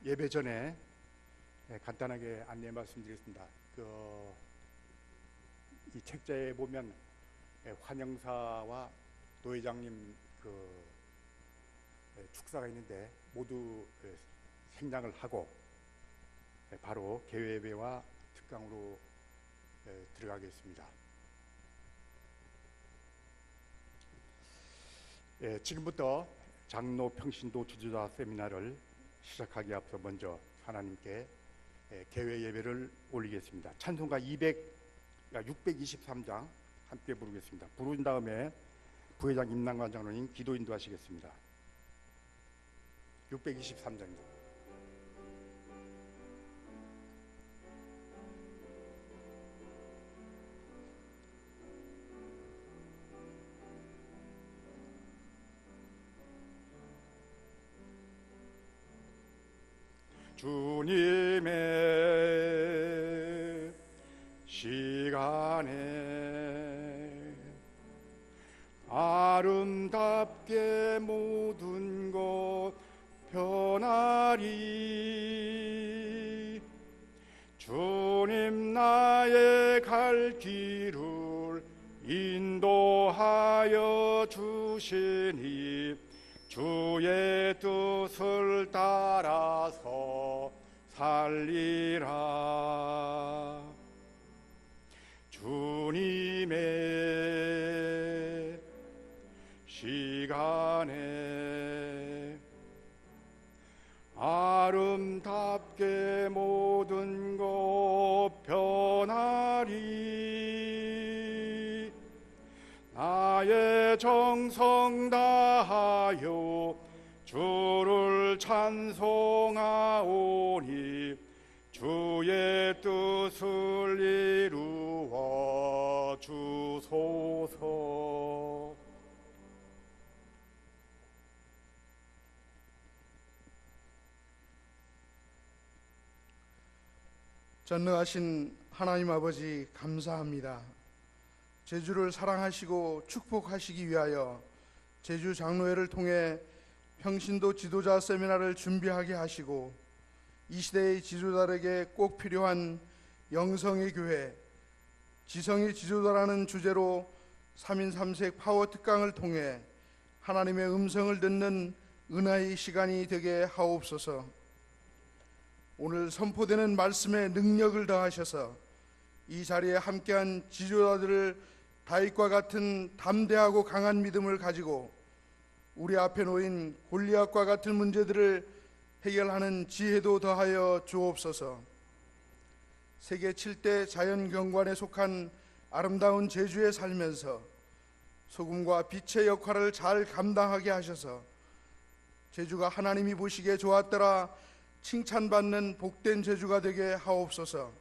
예배 전에 간단하게 안내 말씀드리겠습니다. 이 책자에 보면 환영사와 노회장님 축사가 있는데 모두 생략을 하고 바로 개회 예배와 특강으로 들어가겠습니다. 지금부터 장로 평신도 지도자 세미나를 시작하기 앞서 먼저 하나님께 개회 예배를 올리겠습니다. 찬송가 623장 함께 부르겠습니다. 부른 다음에 부회장 임남관 장로님 기도 인도하시겠습니다. 623장입니다. 주님의 시간에 아름답게 모든 것 변하리. 주님 나의 갈 길을 인도하여 주시니 주의 뜻을 따라서 살리라. 주님의 시간에 아름답게 모든 것 변하리. 나의 정성 다하여 주를 찬송하오니 주의 뜻을 이루어 주소서. 전능하신 하나님 아버지 감사합니다. 제주를 사랑하시고 축복하시기 위하여 제주 장로회를 통해 평신도 지도자 세미나를 준비하게 하시고 이 시대의 지도자에게 꼭 필요한 영성의 교회, 지성의 지도자라는 주제로 3인 3색 파워 특강을 통해 하나님의 음성을 듣는 은혜의 시간이 되게 하옵소서. 오늘 선포되는 말씀에 능력을 더하셔서 이 자리에 함께한 지도자들을 다윗과 같은 담대하고 강한 믿음을 가지고 우리 앞에 놓인 골리앗과 같은 문제들을 해결하는 지혜도 더하여 주옵소서. 세계 7대 자연경관에 속한 아름다운 제주에 살면서 소금과 빛의 역할을 잘 감당하게 하셔서 제주가 하나님이 보시기에 좋았더라 칭찬받는 복된 제주가 되게 하옵소서.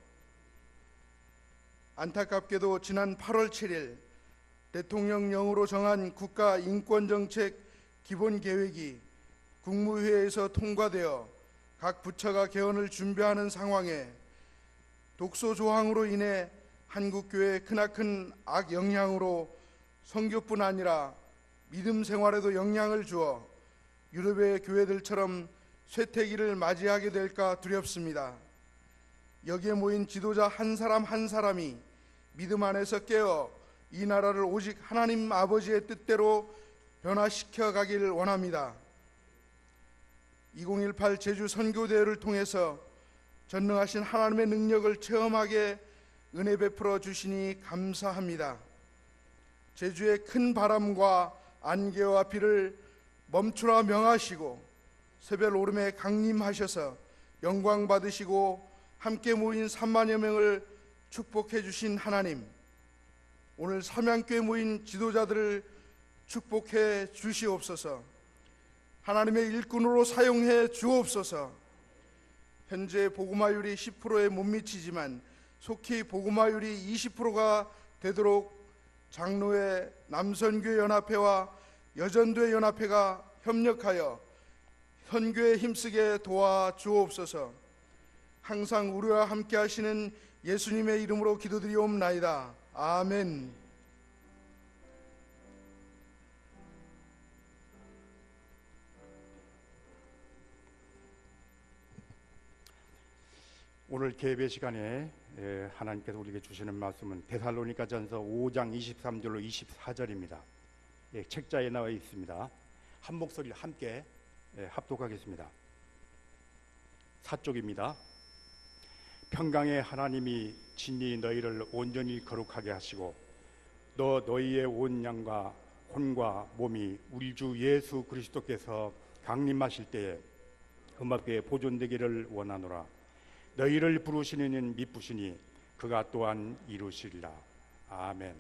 안타깝게도 지난 8월 7일 대통령령으로 정한 국가인권정책 기본계획이 국무회의에서 통과되어 각 부처가 개헌을 준비하는 상황에 독소 조항으로 인해 한국교회에 크나큰 악영향으로 선교뿐 아니라 믿음 생활에도 영향을 주어 유럽의 교회들처럼 쇠퇴기를 맞이하게 될까 두렵습니다. 여기에 모인 지도자 한 사람 한 사람이 믿음 안에서 깨어 이 나라를 오직 하나님 아버지의 뜻대로 변화시켜 가길 원합니다. 2018 제주 선교대회를 통해서 전능하신 하나님의 능력을 체험하게 은혜 베풀어 주시니 감사합니다. 제주의 큰 바람과 안개와 비를 멈추라 명하시고 새별 오름에 강림하셔서 영광 받으시고 함께 모인 3만여 명을 축복해 주신 하나님, 오늘 삼양교에 모인 지도자들을 축복해 주시옵소서. 하나님의 일꾼으로 사용해 주옵소서. 현재 복음화율이 10%에 못 미치지만 속히 복음화율이 20%가 되도록 장로회, 남선교회 연합회와 여전도회 연합회가 협력하여 선교에 힘쓰게 도와 주옵소서. 항상 우리와 함께 하시는 예수님의 이름으로 기도드리옵나이다. 아멘. 오늘 개배 시간에 하나님께서 우리에게 주시는 말씀은 데살로니가전서 5장 23절로 24절입니다. 책자에 나와 있습니다. 한 목소리를 함께 합독하겠습니다. 사쪽입니다. 평강의 하나님이 진리 너희를 온전히 거룩하게 하시고 너희의 온 양과 혼과 몸이 우리 주 예수 그리스도께서 강림하실 때에 흠없게 보존되기를 원하노라. 너희를 부르시는 이는 미쁘시니 그가 또한 이루시리라. 아멘.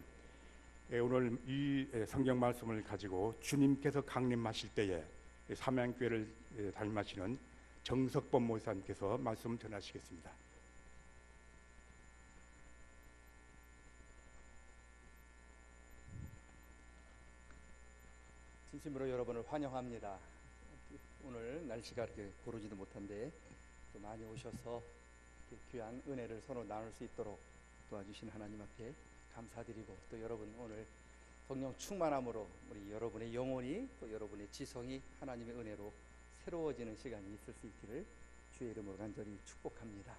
오늘 이 성경 말씀을 가지고 주님께서 강림하실 때에 삼양교회를 담임하시는 정석범 목사님께서 말씀을 전하시겠습니다. 진심으로 여러분을 환영합니다. 오늘 날씨가 그렇게 고르지도 못한데 또 많이 오셔서 귀한 은혜를 서로 나눌 수 있도록 도와주신 하나님 앞에 감사드리고, 또 여러분 오늘 성령 충만함으로 우리 여러분의 영혼이 또 여러분의 지성이 하나님의 은혜로 새로워지는 시간이 있을 수 있기를 주의 이름으로 간절히 축복합니다.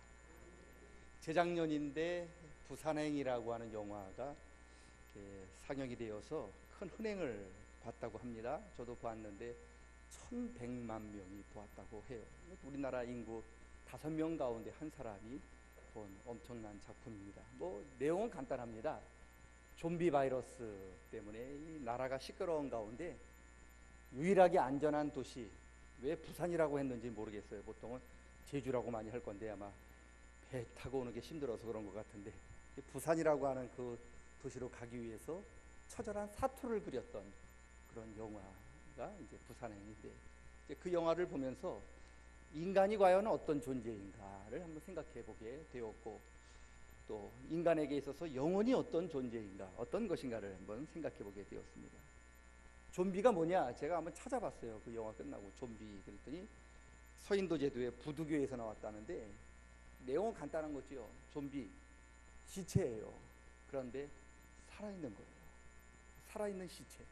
재작년인데 부산행이라고 하는 영화가 상영이 되어서 큰 흥행을 봤다고 합니다. 저도 보았는데 1100만 명이 보았다고 해요. 우리나라 인구 5명 가운데 한 사람이 본 엄청난 작품입니다. 내용은 간단합니다. 좀비 바이러스 때문에 이 나라가 시끄러운 가운데 유일하게 안전한 도시, 왜 부산이라고 했는지 모르겠어요. 보통은 제주라고 많이 할 건데 아마 배 타고 오는 게 힘들어서 그런 것 같은데, 부산이라고 하는 그 도시로 가기 위해서 처절한 사투를 그렸던 그런 영화가 이제 부산행인데, 그 영화를 보면서 인간이 과연 어떤 존재인가를 한번 생각해 보게 되었고, 또 인간에게 있어서 영혼이 어떤 존재인가, 어떤 것인가를 한번 생각해 보게 되었습니다. 좀비가 뭐냐? 제가 한번 찾아봤어요. 그 영화 끝나고 좀비 그랬더니 서인도 제도의 부두교에서 나왔다는데, 내용은 간단한 거죠. 좀비 시체예요. 그런데 살아있는 거예요. 살아있는 시체,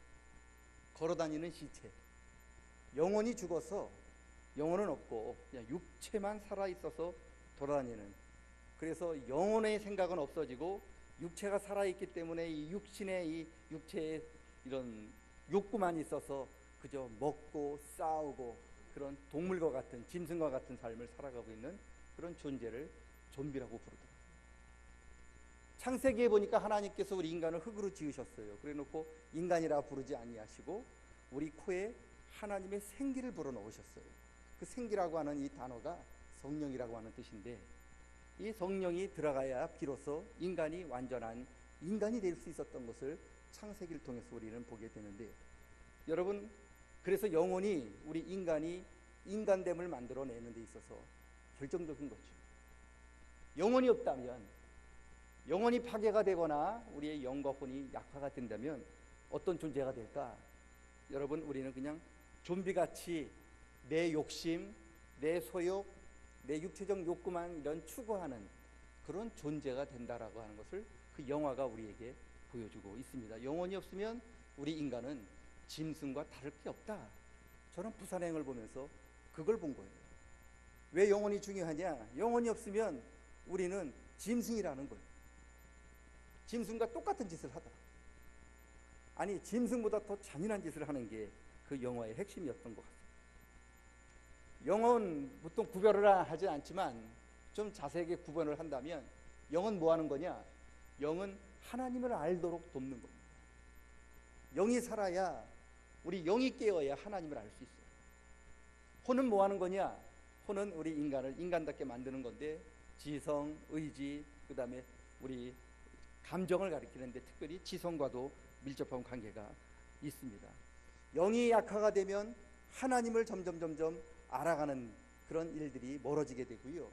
걸어다니는 시체. 영혼이 죽어서 영혼은 없고 그냥 육체만 살아있어서 돌아다니는, 그래서 영혼의 생각은 없어지고 육체가 살아있기 때문에 이 육신의 이 육체의 이런 욕구만 있어서 그저 먹고 싸우고 그런 동물과 같은, 짐승과 같은 삶을 살아가고 있는 그런 존재를 좀비라고 부르더라고요. 창세기에 보니까 하나님께서 우리 인간을 흙으로 지으셨어요. 그래 놓고 인간이라 부르지 아니하시고 우리 코에 하나님의 생기를 불어넣으셨어요. 그 생기라고 하는 이 단어가 성령이라고 하는 뜻인데, 이 성령이 들어가야 비로소 인간이 완전한 인간이 될 수 있었던 것을 창세기를 통해서 우리는 보게 되는데, 여러분, 그래서 영혼이 우리 인간이 인간됨을 만들어내는 데 있어서 결정적인 거죠. 영혼이 없다면, 영혼이 파괴가 되거나 우리의 영과 혼이 약화가 된다면 어떤 존재가 될까? 여러분, 우리는 그냥 좀비같이 내 욕심, 내 소욕, 내 육체적 욕구만 이런 추구하는 그런 존재가 된다라고 하는 것을 그 영화가 우리에게 보여주고 있습니다. 영혼이 없으면 우리 인간은 짐승과 다를 게 없다. 저는 부산행을 보면서 그걸 본 거예요. 왜 영혼이 중요하냐? 영혼이 없으면 우리는 짐승이라는 거예요. 짐승과 똑같은 짓을 하더라. 아니, 짐승보다 더 잔인한 짓을 하는 게 그 영화의 핵심이었던 것 같습니다. 영은 보통 구별을 하지 않지만 좀 자세하게 구분을 한다면, 영은 뭐 하는 거냐? 영은 하나님을 알도록 돕는 겁니다. 영이 살아야, 우리 영이 깨어야 하나님을 알 수 있어요. 혼은 뭐 하는 거냐? 혼은 우리 인간을 인간답게 만드는 건데, 지성, 의지, 그 다음에 우리 감정을 가리키는데 특별히 지성과도 밀접한 관계가 있습니다. 영이 약화가 되면 하나님을 점점 알아가는 그런 일들이 멀어지게 되고요.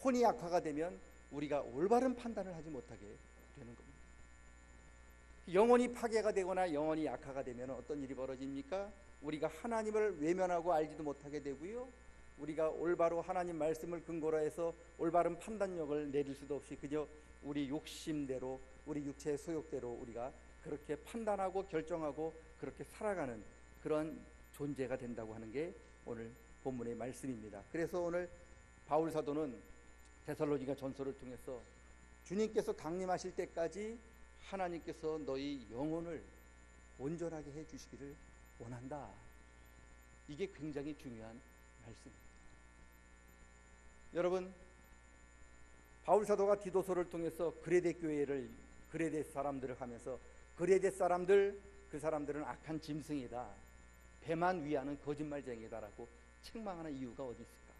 혼이 약화가 되면 우리가 올바른 판단을 하지 못하게 되는 겁니다. 영혼이 파괴가 되거나 영혼이 약화가 되면 어떤 일이 벌어집니까? 우리가 하나님을 외면하고 알지도 못하게 되고요. 우리가 올바로 하나님 말씀을 근거로 해서 올바른 판단력을 내릴 수도 없이 그저 우리 욕심대로, 우리 육체의 소욕대로 우리가 그렇게 판단하고 결정하고 그렇게 살아가는 그런 존재가 된다고 하는 게 오늘 본문의 말씀입니다. 그래서 오늘 바울 사도는 데살로니가 전서를 통해서 주님께서 강림하실 때까지 하나님께서 너희 영혼을 온전하게 해 주시기를 원한다. 이게 굉장히 중요한 말씀입니다. 여러분, 바울 사도가 디도서를 통해서 그레데 사람들을 하면서 그레데 사람들, 그 사람들은 악한 짐승이다, 배만 위하는 거짓말쟁이다라고 책망하는 이유가 어디 있을까?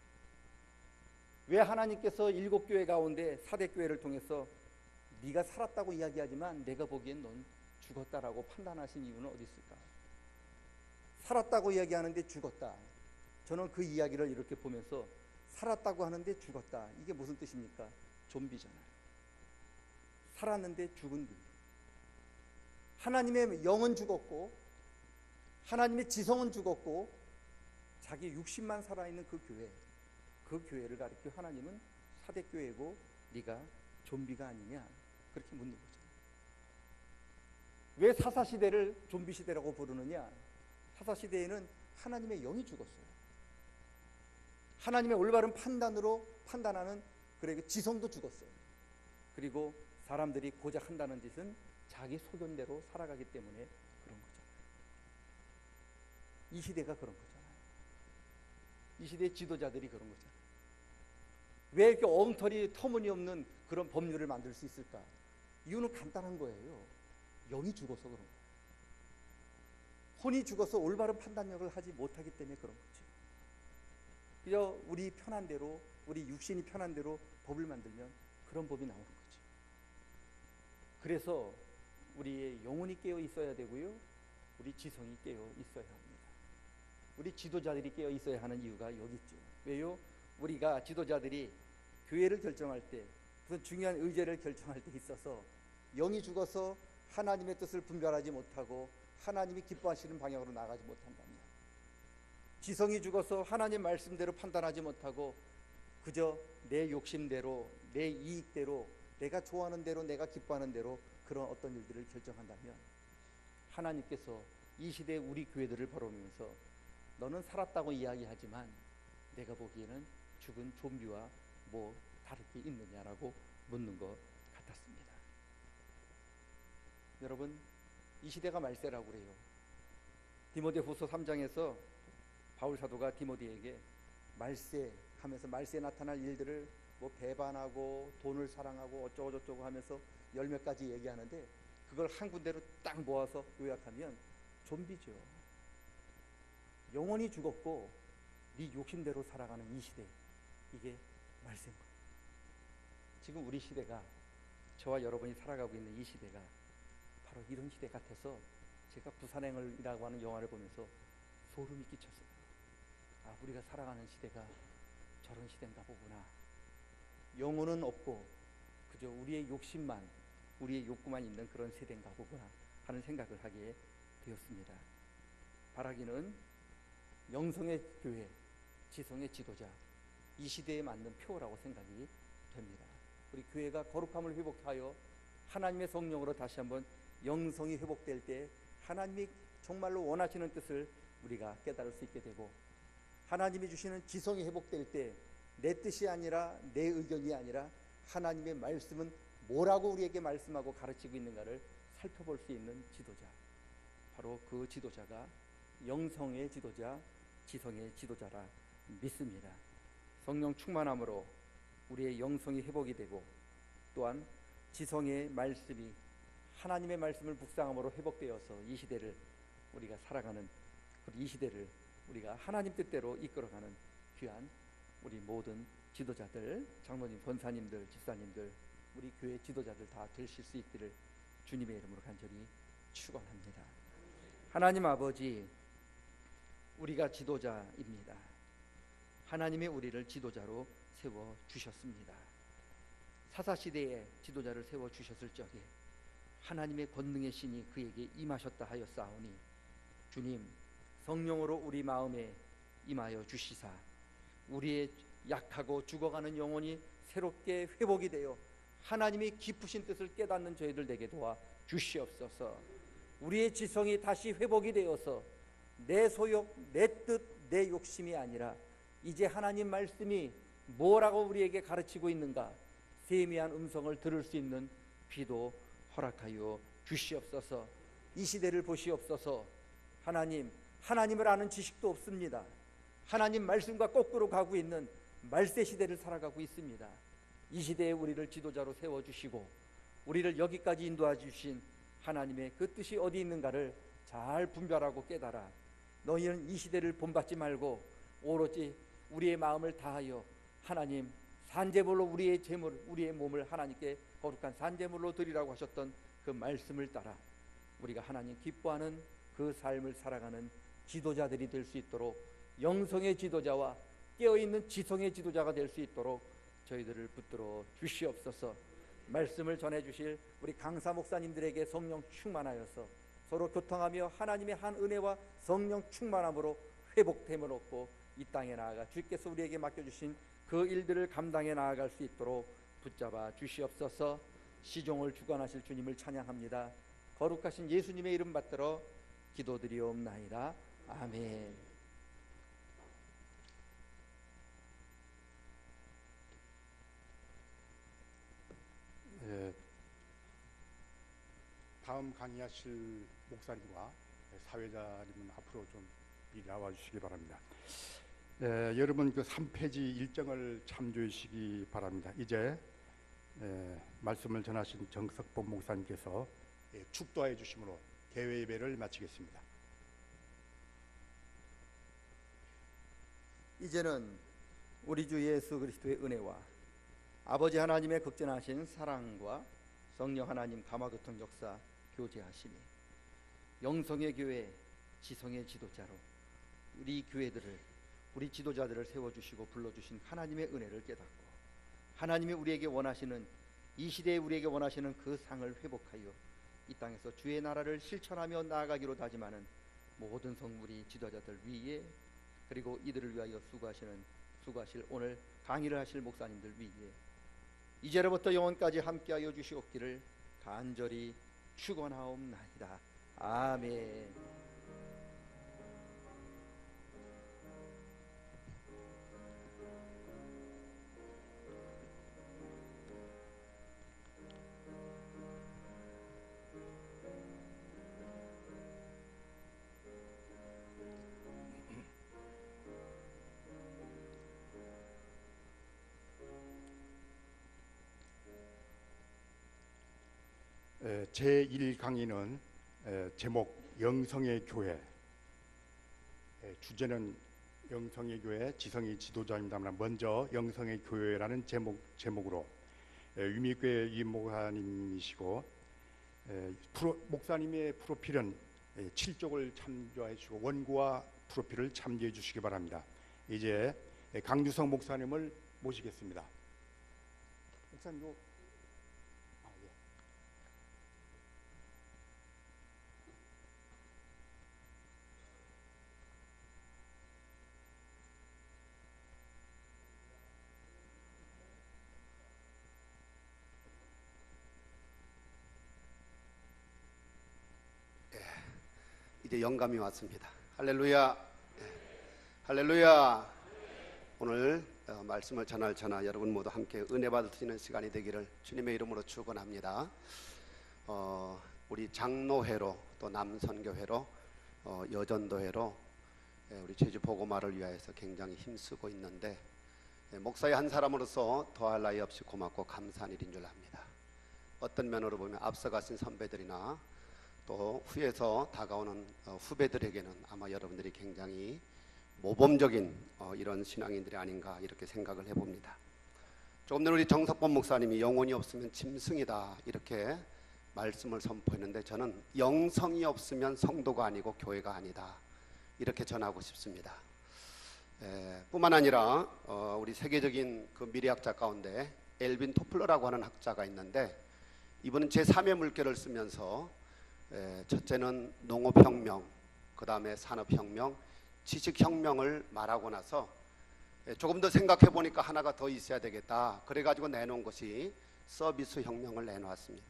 왜 하나님께서 7교회 가운데 사대교회를 통해서 네가 살았다고 이야기하지만 내가 보기엔 넌 죽었다라고 판단하신 이유는 어디 있을까? 살았다고 이야기하는데 죽었다. 저는 그 이야기를 이렇게 보면서 살았다고 하는데 죽었다, 이게 무슨 뜻입니까? 좀비잖아요. 살았는데 죽은 분. 하나님의 영은 죽었고 하나님의 지성은 죽었고 자기 육신만 살아있는 그 교회를 가리켜 하나님은 사대교회고 네가 좀비가 아니냐, 그렇게 묻는 거잖아요. 왜 사사시대를 좀비시대라고 부르느냐? 사사시대에는 하나님의 영이 죽었어요. 하나님의 올바른 판단으로 판단하는 그에게 지성도 죽었어요. 그리고 사람들이 고작 한다는 짓은 자기 소견대로 살아가기 때문에 그런 거잖아요. 이 시대가 그런 거잖아요. 이 시대의 지도자들이 그런 거잖아요. 왜 이렇게 엉터리 터무니없는 그런 법률을 만들 수 있을까? 이유는 간단한 거예요. 영이 죽어서 그런 거예요. 혼이 죽어서 올바른 판단력을 하지 못하기 때문에 그런 거죠. 그저 우리 편한 대로, 우리 육신이 편한 대로 법을 만들면 그런 법이 나오는 거죠. 그래서 우리의 영혼이 깨어 있어야 되고요, 우리 지성이 깨어 있어야 합니다. 우리 지도자들이 깨어 있어야 하는 이유가 여기 있죠. 왜요? 우리가 지도자들이 교회를 결정할 때, 무슨 중요한 의제를 결정할 때 있어서 영이 죽어서 하나님의 뜻을 분별하지 못하고 하나님이 기뻐하시는 방향으로 나가지 못한다면, 지성이 죽어서 하나님 말씀대로 판단하지 못하고 그저 내 욕심대로, 내 이익대로, 내가 좋아하는 대로, 내가 기뻐하는 대로 그런 어떤 일들을 결정한다면, 하나님께서 이 시대의 우리 교회들을 바라보면서 너는 살았다고 이야기하지만 내가 보기에는 죽은 좀비와 뭐 다를 게 있느냐라고 묻는 것 같았습니다. 여러분, 이 시대가 말세라고 그래요. 디모데후서 3장에서 바울 사도가 디모데에게 말세 하면서 말세에 나타날 일들을 뭐 배반하고 돈을 사랑하고 어쩌고 저쩌고 하면서 열몇 가지 얘기하는데, 그걸 한 군데로 딱 모아서 요약하면 좀비죠. 영혼이 죽었고 네 욕심대로 살아가는 이 시대, 이게 말세인 거예요. 지금 우리 시대가, 저와 여러분이 살아가고 있는 이 시대가 바로 이런 시대 같아서 제가 부산행을이라고 하는 영화를 보면서 소름이 끼쳤어요. 아, 우리가 살아가는 시대가 저런 시대인가 보구나. 영혼은 없고 그저 우리의 욕심만, 우리의 욕구만 있는 그런 세대인가 보구나 하는 생각을 하게 되었습니다. 바라기는 영성의 교회, 지성의 지도자, 이 시대에 맞는 표라고 생각이 됩니다. 우리 교회가 거룩함을 회복하여 하나님의 성령으로 다시 한번 영성이 회복될 때 하나님이 정말로 원하시는 뜻을 우리가 깨달을 수 있게 되고, 하나님이 주시는 지성이 회복될 때 내 뜻이 아니라 내 의견이 아니라 하나님의 말씀은 뭐라고 우리에게 말씀하고 가르치고 있는가를 살펴볼 수 있는 지도자, 바로 그 지도자가 영성의 지도자, 지성의 지도자라 믿습니다. 성령 충만함으로 우리의 영성이 회복이 되고, 또한 지성의 말씀이 하나님의 말씀을 묵상함으로 회복되어서 이 시대를 우리가 살아가는, 이 시대를 우리가 하나님 뜻대로 이끌어가는 귀한 우리 모든 지도자들, 장로님, 권사님들, 집사님들, 우리 교회 지도자들 다 되실 수 있기를 주님의 이름으로 간절히 축원합니다. 하나님 아버지, 우리가 지도자입니다. 하나님이 우리를 지도자로 세워 주셨습니다. 사사시대에 지도자를 세워 주셨을 적에 하나님의 권능의 신이 그에게 임하셨다 하였사오니, 주님, 성령으로 우리 마음에 임하여 주시사 우리의 약하고 죽어가는 영혼이 새롭게 회복이 되어 하나님이 깊으신 뜻을 깨닫는 저희들 되게 도와 주시옵소서. 우리의 지성이 다시 회복이 되어서 내 소욕, 내 뜻, 내 욕심이 아니라 이제 하나님 말씀이 뭐라고 우리에게 가르치고 있는가 세미한 음성을 들을 수 있는 귀도 허락하여 주시옵소서. 이 시대를 보시옵소서. 하나님을 아는 지식도 없습니다. 하나님 말씀과 거꾸로 가고 있는 말세 시대를 살아가고 있습니다. 이 시대에 우리를 지도자로 세워주시고 우리를 여기까지 인도해 주신 하나님의 그 뜻이 어디 있는가를 잘 분별하고 깨달아 너희는 이 시대를 본받지 말고 오로지 우리의 마음을 다하여 하나님 산제물로 우리의 재물, 우리의 몸을 하나님께 거룩한 산제물로 드리라고 하셨던 그 말씀을 따라 우리가 하나님 기뻐하는 그 삶을 살아가는 지도자들이 될 수 있도록 영성의 지도자와 깨어있는 지성의 지도자가 될 수 있도록 저희들을 붙들어 주시옵소서. 말씀을 전해주실 우리 강사 목사님들에게 성령 충만하여서 서로 교통하며 하나님의 한 은혜와 성령 충만함으로 회복됨을 얻고 이 땅에 나아가 주께서 우리에게 맡겨주신 그 일들을 감당해 나아갈 수 있도록 붙잡아 주시옵소서. 시종을 주관하실 주님을 찬양합니다. 거룩하신 예수님의 이름 받들어 기도드리옵나이다. 아멘. 다음 강의하실 목사님과 사회자님은 앞으로 좀 미리 나와 주시기 바랍니다. 여러분 그 3페이지 일정을 참조해 주시기 바랍니다. 이제 말씀을 전하신 정석범 목사님께서 축도해 주심으로 개회 예배를 마치겠습니다. 이제는 우리 주 예수 그리스도의 은혜와 아버지 하나님의 극진하신 사랑과 성령 하나님 감화교통 역사 교제하심이 영성의 교회 지성의 지도자로 우리 교회들을 우리 지도자들을 세워주시고 불러주신 하나님의 은혜를 깨닫고 하나님이 우리에게 원하시는 이 시대에 우리에게 원하시는 그 상을 회복하여 이 땅에서 주의 나라를 실천하며 나아가기로 다짐하는 모든 성물이 지도자들 위에 그리고 이들을 위하여 수고하실 오늘 강의를 하실 목사님들 위에 이제로부터 영원까지 함께하여 주시옵기를 간절히 축원하옵나이다. 아멘. 제1강의는 제목 영성의 교회, 주제는 영성의 교회 지성의 지도자입니다만 먼저 영성의 교회라는 제목으로 유미교회 이목사님이시고 목사님의 프로필은 7쪽을 참조해 주시고 원고와 프로필을 참조해 주시기 바랍니다. 이제 강주성 목사님을 모시겠습니다. 목사님 이제 영감이 왔습니다. 할렐루야. 할렐루야. 오늘 말씀을 전할 저나 여러분 모두 함께 은혜 받을 수 있는 시간이 되기를 주님의 이름으로 축원합니다. 우리 장로회로 또 남선교회로 여전도회로 우리 제주 복음화를 위하여서 굉장히 힘쓰고 있는데 목사의 한 사람으로서 더할 나위 없이 고맙고 감사한 일인 줄 압니다. 어떤 면으로 보면 앞서가신 선배들이나 또 후에서 다가오는 후배들에게는 아마 여러분들이 굉장히 모범적인 이런 신앙인들이 아닌가 이렇게 생각을 해봅니다. 조금 전에 우리 정석범 목사님이 영혼이 없으면 짐승이다 이렇게 말씀을 선포했는데 저는 영성이 없으면 성도가 아니고 교회가 아니다 이렇게 전하고 싶습니다. 뿐만 아니라 우리 세계적인 그 미래학자 가운데 엘빈 토플러라고 하는 학자가 있는데 이분은 제3의 물결을 쓰면서 첫째는 농업혁명, 그 다음에 산업혁명, 지식혁명을 말하고 나서 조금 더 생각해 보니까 하나가 더 있어야 되겠다 그래가지고 내놓은 것이 서비스혁명을 내놓았습니다.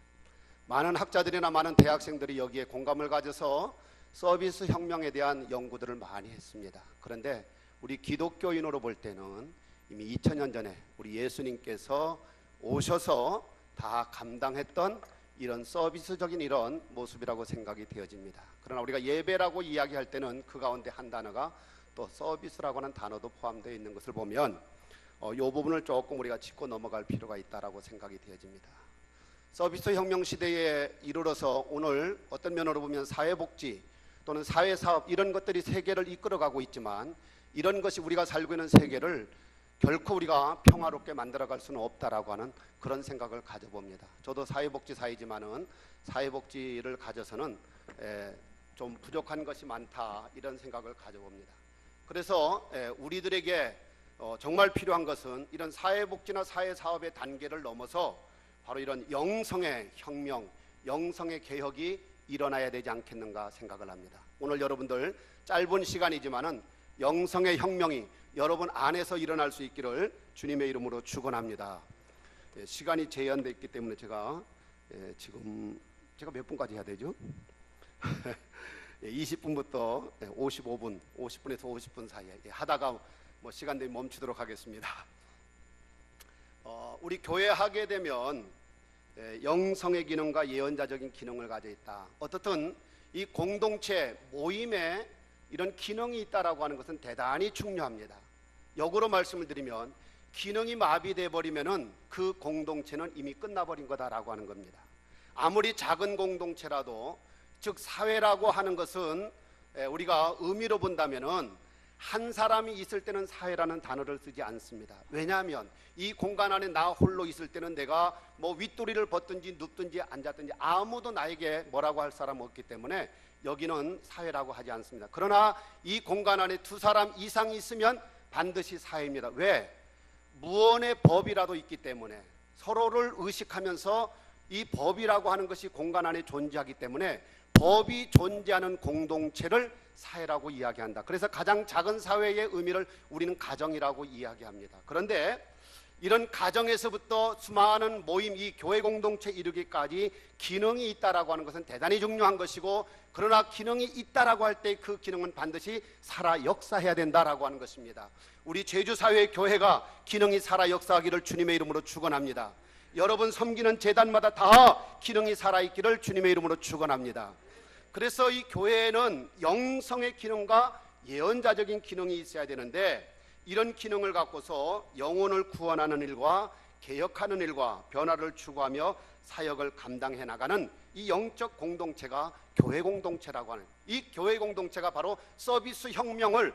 많은 학자들이나 많은 대학생들이 여기에 공감을 가져서 서비스혁명에 대한 연구들을 많이 했습니다. 그런데 우리 기독교인으로 볼 때는 이 이미 2000년 전에 우리 예수님께서 오셔서 다 감당했던 이런 서비스적인 이런 모습이라고 생각이 되어집니다. 그러나 우리가 예배라고 이야기할 때는 그 가운데 한 단어가 또 서비스라고 하는 단어도 포함되어 있는 것을 보면 이 부분을 조금 우리가 짚고 넘어갈 필요가 있다라고 생각이 되어집니다. 서비스 혁명 시대에 이르러서 오늘 어떤 면으로 보면 사회복지 또는 사회사업 이런 것들이 세계를 이끌어가고 있지만 이런 것이 우리가 살고 있는 세계를 결코 우리가 평화롭게 만들어갈 수는 없다라고 하는 그런 생각을 가져봅니다. 저도 사회복지사이지만은 사회복지를 가져서는 좀 부족한 것이 많다 이런 생각을 가져봅니다. 그래서 우리들에게 정말 필요한 것은 이런 사회복지나 사회사업의 단계를 넘어서 바로 이런 영성의 혁명, 영성의 개혁이 일어나야 되지 않겠는가 생각을 합니다. 오늘 여러분들 짧은 시간이지만은 영성의 혁명이 여러분 안에서 일어날 수 있기를 주님의 이름으로 축원합니다. 시간이 제한되어 있기 때문에 지금 몇 분까지 해야 되죠? 20분부터 55분, 50분에서 50분 사이에 하다가 뭐 시간 되면 멈추도록 하겠습니다. 우리 교회 하게 되면 영성의 기능과 예언자적인 기능을 가져 있다. 어떻든 이 공동체 모임에 이런 기능이 있다라고 하는 것은 대단히 중요합니다. 역으로 말씀을 드리면 기능이 마비돼 버리면은 그 공동체는 이미 끝나버린 거다라고 하는 겁니다. 아무리 작은 공동체라도 즉 사회라고 하는 것은 우리가 의미로 본다면은 한 사람이 있을 때는 사회라는 단어를 쓰지 않습니다. 왜냐하면 이 공간 안에 나 홀로 있을 때는 내가 뭐 윗도리를 벗든지 눕든지 앉았든지 아무도 나에게 뭐라고 할 사람 없기 때문에 여기는 사회라고 하지 않습니다. 그러나 이 공간 안에 두 사람 이상이 있으면 반드시 사회입니다. 왜? 무언의 법이라도 있기 때문에 서로를 의식하면서 이 법이라고 하는 것이 공간 안에 존재하기 때문에 법이 존재하는 공동체를 사회라고 이야기한다. 그래서 가장 작은 사회의 의미를 우리는 가정이라고 이야기합니다. 그런데 이런 가정에서부터 수많은 모임, 이 교회 공동체 이르기까지 기능이 있다라고 하는 것은 대단히 중요한 것이고, 그러나 기능이 있다라고 할 때 그 기능은 반드시 살아 역사해야 된다라고 하는 것입니다. 우리 제주사회 교회가 기능이 살아 역사하기를 주님의 이름으로 축원합니다. 여러분 섬기는 제단마다 다 기능이 살아있기를 주님의 이름으로 축원합니다. 그래서 이 교회에는 영성의 기능과 예언자적인 기능이 있어야 되는데, 이런 기능을 갖고서 영혼을 구원하는 일과 개혁하는 일과 변화를 추구하며 사역을 감당해 나가는 이 영적 공동체가 교회 공동체라고 하는, 이 교회 공동체가 바로 서비스 혁명을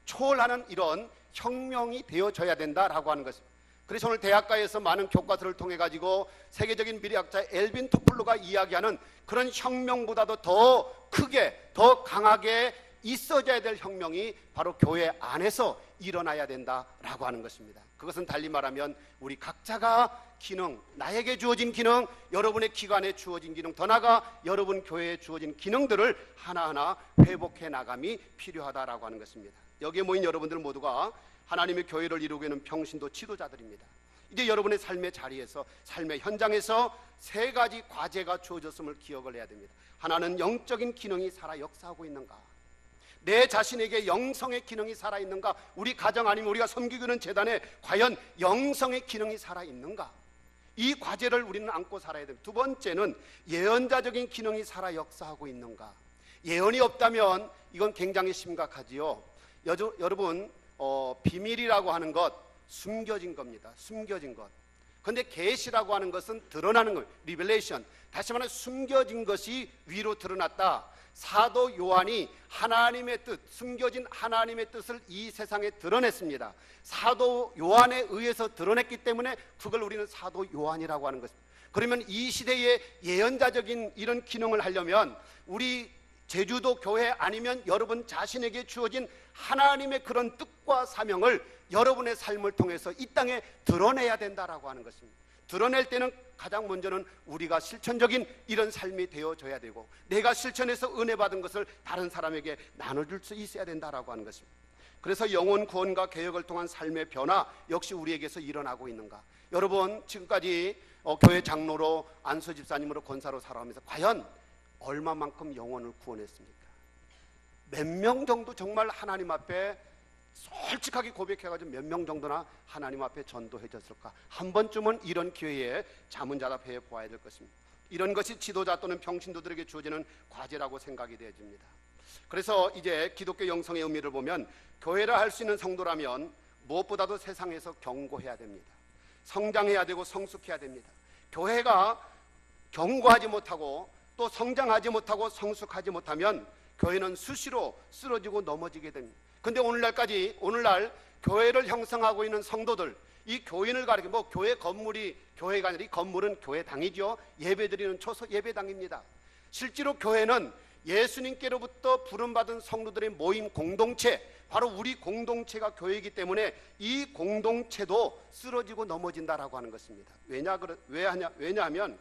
초월하는 이런 혁명이 되어져야 된다라고 하는 것입니다. 그래서 오늘 대학가에서 많은 교과서를 통해 가지고 세계적인 미래학자 엘빈 토플러가 이야기하는 그런 혁명보다도 더 크게, 더 강하게 있어져야 될 혁명이 바로 교회 안에서 일어나야 된다라고 하는 것입니다. 그것은 달리 말하면 우리 각자가 기능, 나에게 주어진 기능, 여러분의 기관에 주어진 기능, 더 나아가 여러분 교회에 주어진 기능들을 하나하나 회복해 나감이 필요하다라고 하는 것입니다. 여기에 모인 여러분들 모두가 하나님의 교회를 이루고 있는 평신도 지도자들입니다. 이제 여러분의 삶의 자리에서, 삶의 현장에서 세 가지 과제가 주어졌음을 기억을 해야 됩니다. 하나는 영적인 기능이 살아 역사하고 있는가? 내 자신에게 영성의 기능이 살아있는가? 우리 가정 아니면 우리가 섬기고 있는 재단에 과연 영성의 기능이 살아있는가? 이 과제를 우리는 안고 살아야 됩니다. 두 번째는 예언자적인 기능이 살아 역사하고 있는가? 예언이 없다면 이건 굉장히 심각하지요. 여러분 비밀이라고 하는 것 숨겨진 겁니다. 숨겨진 것. 그런데 계시라고 하는 것은 드러나는 거예요. 리벨레이션. 다시 말해 숨겨진 것이 위로 드러났다. 사도 요한이 하나님의 뜻, 숨겨진 하나님의 뜻을 이 세상에 드러냈습니다. 사도 요한에 의해서 드러냈기 때문에 그걸 우리는 사도 요한이라고 하는 것입니다. 그러면 이 시대의 예언자적인 이런 기능을 하려면 우리 제주도 교회 아니면 여러분 자신에게 주어진 하나님의 그런 뜻과 사명을 여러분의 삶을 통해서 이 땅에 드러내야 된다라고 하는 것입니다. 드러낼 때는 가장 먼저는 우리가 실천적인 이런 삶이 되어져야 되고, 내가 실천해서 은혜 받은 것을 다른 사람에게 나눠줄 수 있어야 된다라고 하는 것입니다. 그래서 영혼 구원과 개혁을 통한 삶의 변화 역시 우리에게서 일어나고 있는가? 여러분 지금까지 교회 장로로, 안수 집사님으로, 권사로 살아가면서 과연 얼마만큼 영혼을 구원했습니까? 몇 명 정도 정말 하나님 앞에 솔직하게 고백해가지고 몇 명 정도나 하나님 앞에 전도해 줬을까? 한 번쯤은 이런 기회에 자문자답해 보아야 될 것입니다. 이런 것이 지도자 또는 평신도들에게 주어지는 과제라고 생각이 되어집니다. 그래서 이제 기독교 영성의 의미를 보면, 교회라 할 수 있는 성도라면 무엇보다도 세상에서 경고해야 됩니다. 성장해야 되고 성숙해야 됩니다. 교회가 경고하지 못하고 또 성장하지 못하고 성숙하지 못하면 교회는 수시로 쓰러지고 넘어지게 됩니다. 근데 오늘날 교회를 형성하고 있는 성도들, 이 교인을 가리켜, 교회 건물이 교회가 아니라 이 건물은 교회당이죠. 예배드리는 초소 예배당입니다. 실제로 교회는 예수님께로부터 부름받은 성도들의 모임 공동체, 바로 우리 공동체가 교회이기 때문에 이 공동체도 쓰러지고 넘어진다라고 하는 것입니다. 왜냐하면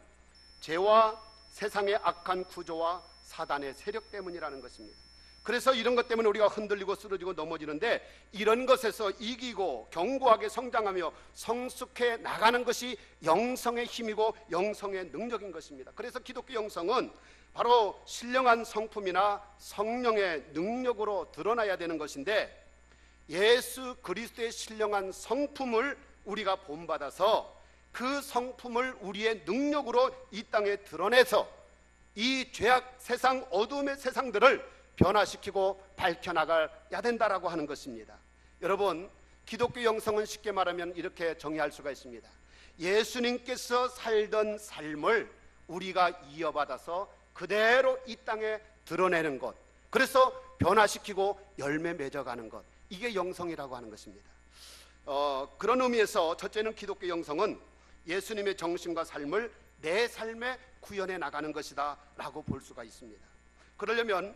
죄와 세상의 악한 구조와 사단의 세력 때문이라는 것입니다. 그래서 이런 것 때문에 우리가 흔들리고 쓰러지고 넘어지는데, 이런 것에서 이기고 견고하게 성장하며 성숙해 나가는 것이 영성의 힘이고 영성의 능력인 것입니다. 그래서 기독교 영성은 바로 신령한 성품이나 성령의 능력으로 드러나야 되는 것인데, 예수 그리스도의 신령한 성품을 우리가 본받아서 그 성품을 우리의 능력으로 이 땅에 드러내서 이 죄악 세상, 어둠의 세상들을 변화시키고 밝혀나가야 된다라고 하는 것입니다. 여러분, 기독교 영성은 쉽게 말하면 이렇게 정의할 수가 있습니다. 예수님께서 살던 삶을 우리가 이어받아서 그대로 이 땅에 드러내는 것, 그래서 변화시키고 열매 맺어가는 것, 이게 영성이라고 하는 것입니다. 그런 의미에서 첫째는 기독교 영성은 예수님의 정신과 삶을 내 삶에 구현해 나가는 것이다 라고 볼 수가 있습니다. 그러려면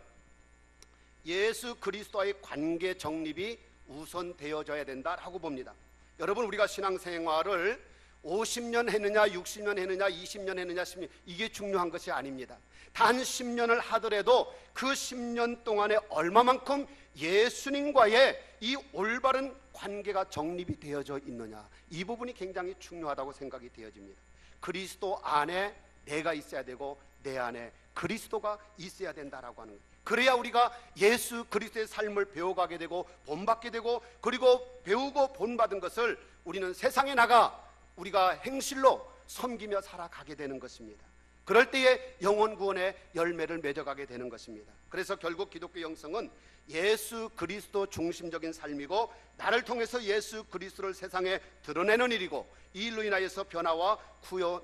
예수 그리스도와의 관계 정립이 우선되어져야 된다라고 봅니다. 여러분, 우리가 신앙생활을 50년 했느냐 60년 했느냐 20년 했느냐 10년, 이게 중요한 것이 아닙니다. 단 10년을 하더라도 그 10년 동안에 얼마만큼 예수님과의 이 올바른 관계가 정립이 되어져 있느냐, 이 부분이 굉장히 중요하다고 생각이 되어집니다. 그리스도 안에 내가 있어야 되고 내 안에 그리스도가 있어야 된다라고 하는 거예요. 그래야 우리가 예수 그리스도의 삶을 배워가게 되고 본받게 되고, 그리고 배우고 본받은 것을 우리는 세상에 나가 우리가 행실로 섬기며 살아가게 되는 것입니다. 그럴 때에 영혼 구원의 열매를 맺어가게 되는 것입니다. 그래서 결국 기독교 영성은 예수 그리스도 중심적인 삶이고, 나를 통해서 예수 그리스도를 세상에 드러내는 일이고, 이 일로 인하여서 변화와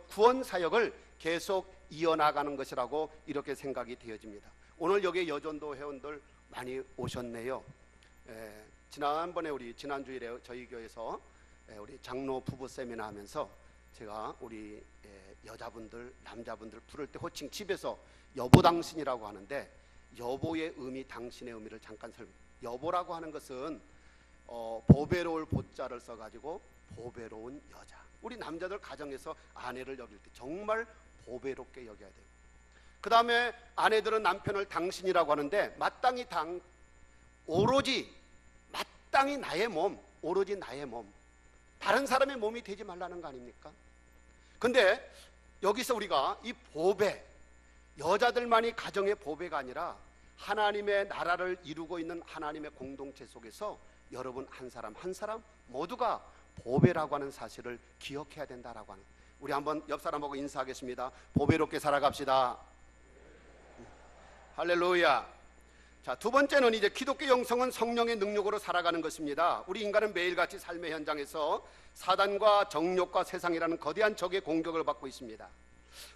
구원 사역을 계속 이어나가는 것이라고 이렇게 생각이 되어집니다. 오늘 여기 여전도 회원들 많이 오셨네요. 지난번에 지난주일에 저희 교회에서 우리 장로 부부 세미나 하면서 제가 우리 여자분들 남자분들 부를 때 호칭 집에서 여보 당신이라고 하는데, 여보의 의미, 당신의 의미를 잠깐 여보라고 하는 것은 보배로울 보자를 써가지고 보배로운 여자, 우리 남자들 가정에서 아내를 여길 때 정말 보배롭게 여겨야 돼요. 그 다음에 아내들은 남편을 당신이라고 하는데, 마땅히 오로지 마땅히 나의 몸, 오로지 나의 몸, 다른 사람의 몸이 되지 말라는 거 아닙니까? 근데 여기서 우리가 이 보배, 여자들만이 가정의 보배가 아니라 하나님의 나라를 이루고 있는 하나님의 공동체 속에서 여러분 한 사람 한 사람 모두가 보배라고 하는 사실을 기억해야 된다라고 하는, 우리 한번 옆 사람하고 인사하겠습니다. 보배롭게 살아갑시다. 할렐루야. 자, 두 번째는 이제 기독교 영성은 성령의 능력으로 살아가는 것입니다. 우리 인간은 매일같이 삶의 현장에서 사단과 정욕과 세상이라는 거대한 적의 공격을 받고 있습니다.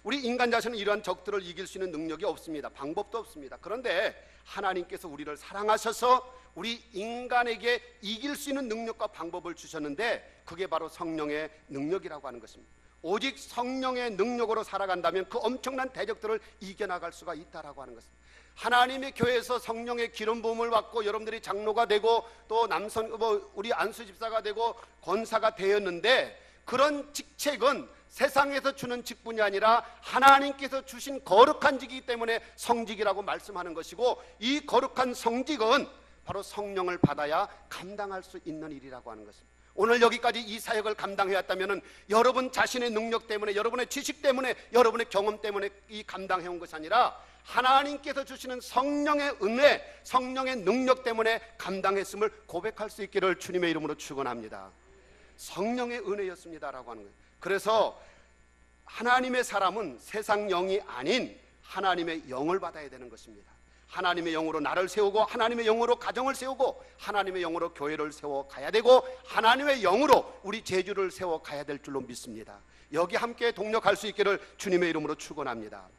우리 인간 자신은 이러한 적들을 이길 수 있는 능력이 없습니다. 방법도 없습니다. 그런데 하나님께서 우리를 사랑하셔서 우리 인간에게 이길 수 있는 능력과 방법을 주셨는데, 그게 바로 성령의 능력이라고 하는 것입니다. 오직 성령의 능력으로 살아간다면 그 엄청난 대적들을 이겨나갈 수가 있다라고 하는 것입니다. 하나님의 교회에서 성령의 기름 부음을 받고 여러분들이 장로가 되고 또 우리 안수 집사가 되고 권사가 되었는데, 그런 직책은 세상에서 주는 직분이 아니라 하나님께서 주신 거룩한 직이기 때문에 성직이라고 말씀하는 것이고, 이 거룩한 성직은 바로 성령을 받아야 감당할 수 있는 일이라고 하는 것입니다. 오늘 여기까지 이 사역을 감당해왔다면 여러분 자신의 능력 때문에, 여러분의 지식 때문에, 여러분의 경험 때문에 이 감당해온 것이 아니라 하나님께서 주시는 성령의 은혜, 성령의 능력 때문에 감당했음을 고백할 수 있기를 주님의 이름으로 축원합니다. 성령의 은혜였습니다라고 하는 거예요. 그래서 하나님의 사람은 세상 영이 아닌 하나님의 영을 받아야 되는 것입니다. 하나님의 영으로 나를 세우고, 하나님의 영으로 가정을 세우고, 하나님의 영으로 교회를 세워 가야 되고, 하나님의 영으로 우리 제주를 세워 가야 될 줄로 믿습니다. 여기 함께 동력할 수 있기를 주님의 이름으로 축원합니다.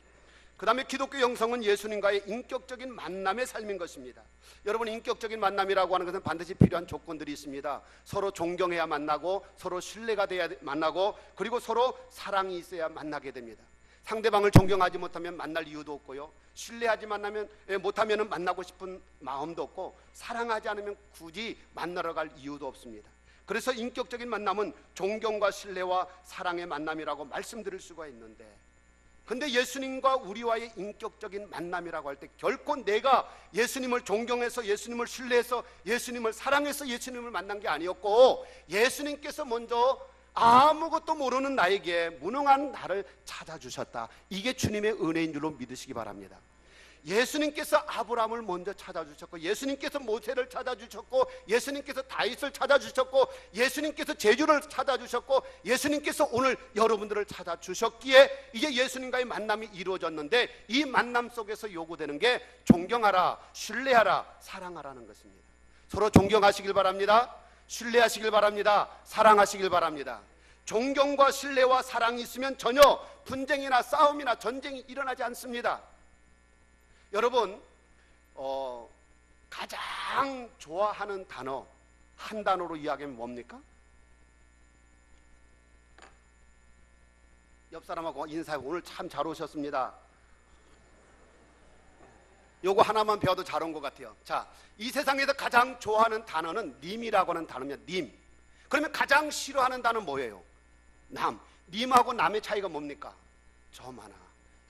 그 다음에 기독교 영성은 예수님과의 인격적인 만남의 삶인 것입니다. 여러분, 인격적인 만남이라고 하는 것은 반드시 필요한 조건들이 있습니다. 서로 존경해야 만나고, 서로 신뢰가 돼야 만나고, 그리고 서로 사랑이 있어야 만나게 됩니다. 상대방을 존경하지 못하면 만날 이유도 없고요, 신뢰하지 못하면 만나고 싶은 마음도 없고, 사랑하지 않으면 굳이 만나러 갈 이유도 없습니다. 그래서 인격적인 만남은 존경과 신뢰와 사랑의 만남이라고 말씀드릴 수가 있는데, 근데 예수님과 우리와의 인격적인 만남이라고 할 때 결코 내가 예수님을 존경해서, 예수님을 신뢰해서, 예수님을 사랑해서 예수님을 만난 게 아니었고, 예수님께서 먼저 아무것도 모르는 나에게 무능한 나를 찾아주셨다. 이게 주님의 은혜인 줄로 믿으시기 바랍니다. 예수님께서 아브라함을 먼저 찾아주셨고, 예수님께서 모세를 찾아주셨고, 예수님께서 다윗을 찾아주셨고, 예수님께서 제주를 찾아주셨고, 예수님께서 오늘 여러분들을 찾아주셨기에 이제 예수님과의 만남이 이루어졌는데, 이 만남 속에서 요구되는 게 존경하라, 신뢰하라, 사랑하라는 것입니다. 서로 존경하시길 바랍니다. 신뢰하시길 바랍니다. 사랑하시길 바랍니다. 존경과 신뢰와 사랑이 있으면 전혀 분쟁이나 싸움이나 전쟁이 일어나지 않습니다. 여러분, 가장 좋아하는 단어 한 단어로 이야기하면 뭡니까? 옆 사람하고 인사하고 오늘 참 잘 오셨습니다. 요거 하나만 배워도 잘 온 것 같아요. 자, 이 세상에서 가장 좋아하는 단어는 님이라고 하는 단어입니다. 님. 그러면 가장 싫어하는 단어는 뭐예요? 남. 님하고 남의 차이가 뭡니까? 점 하나.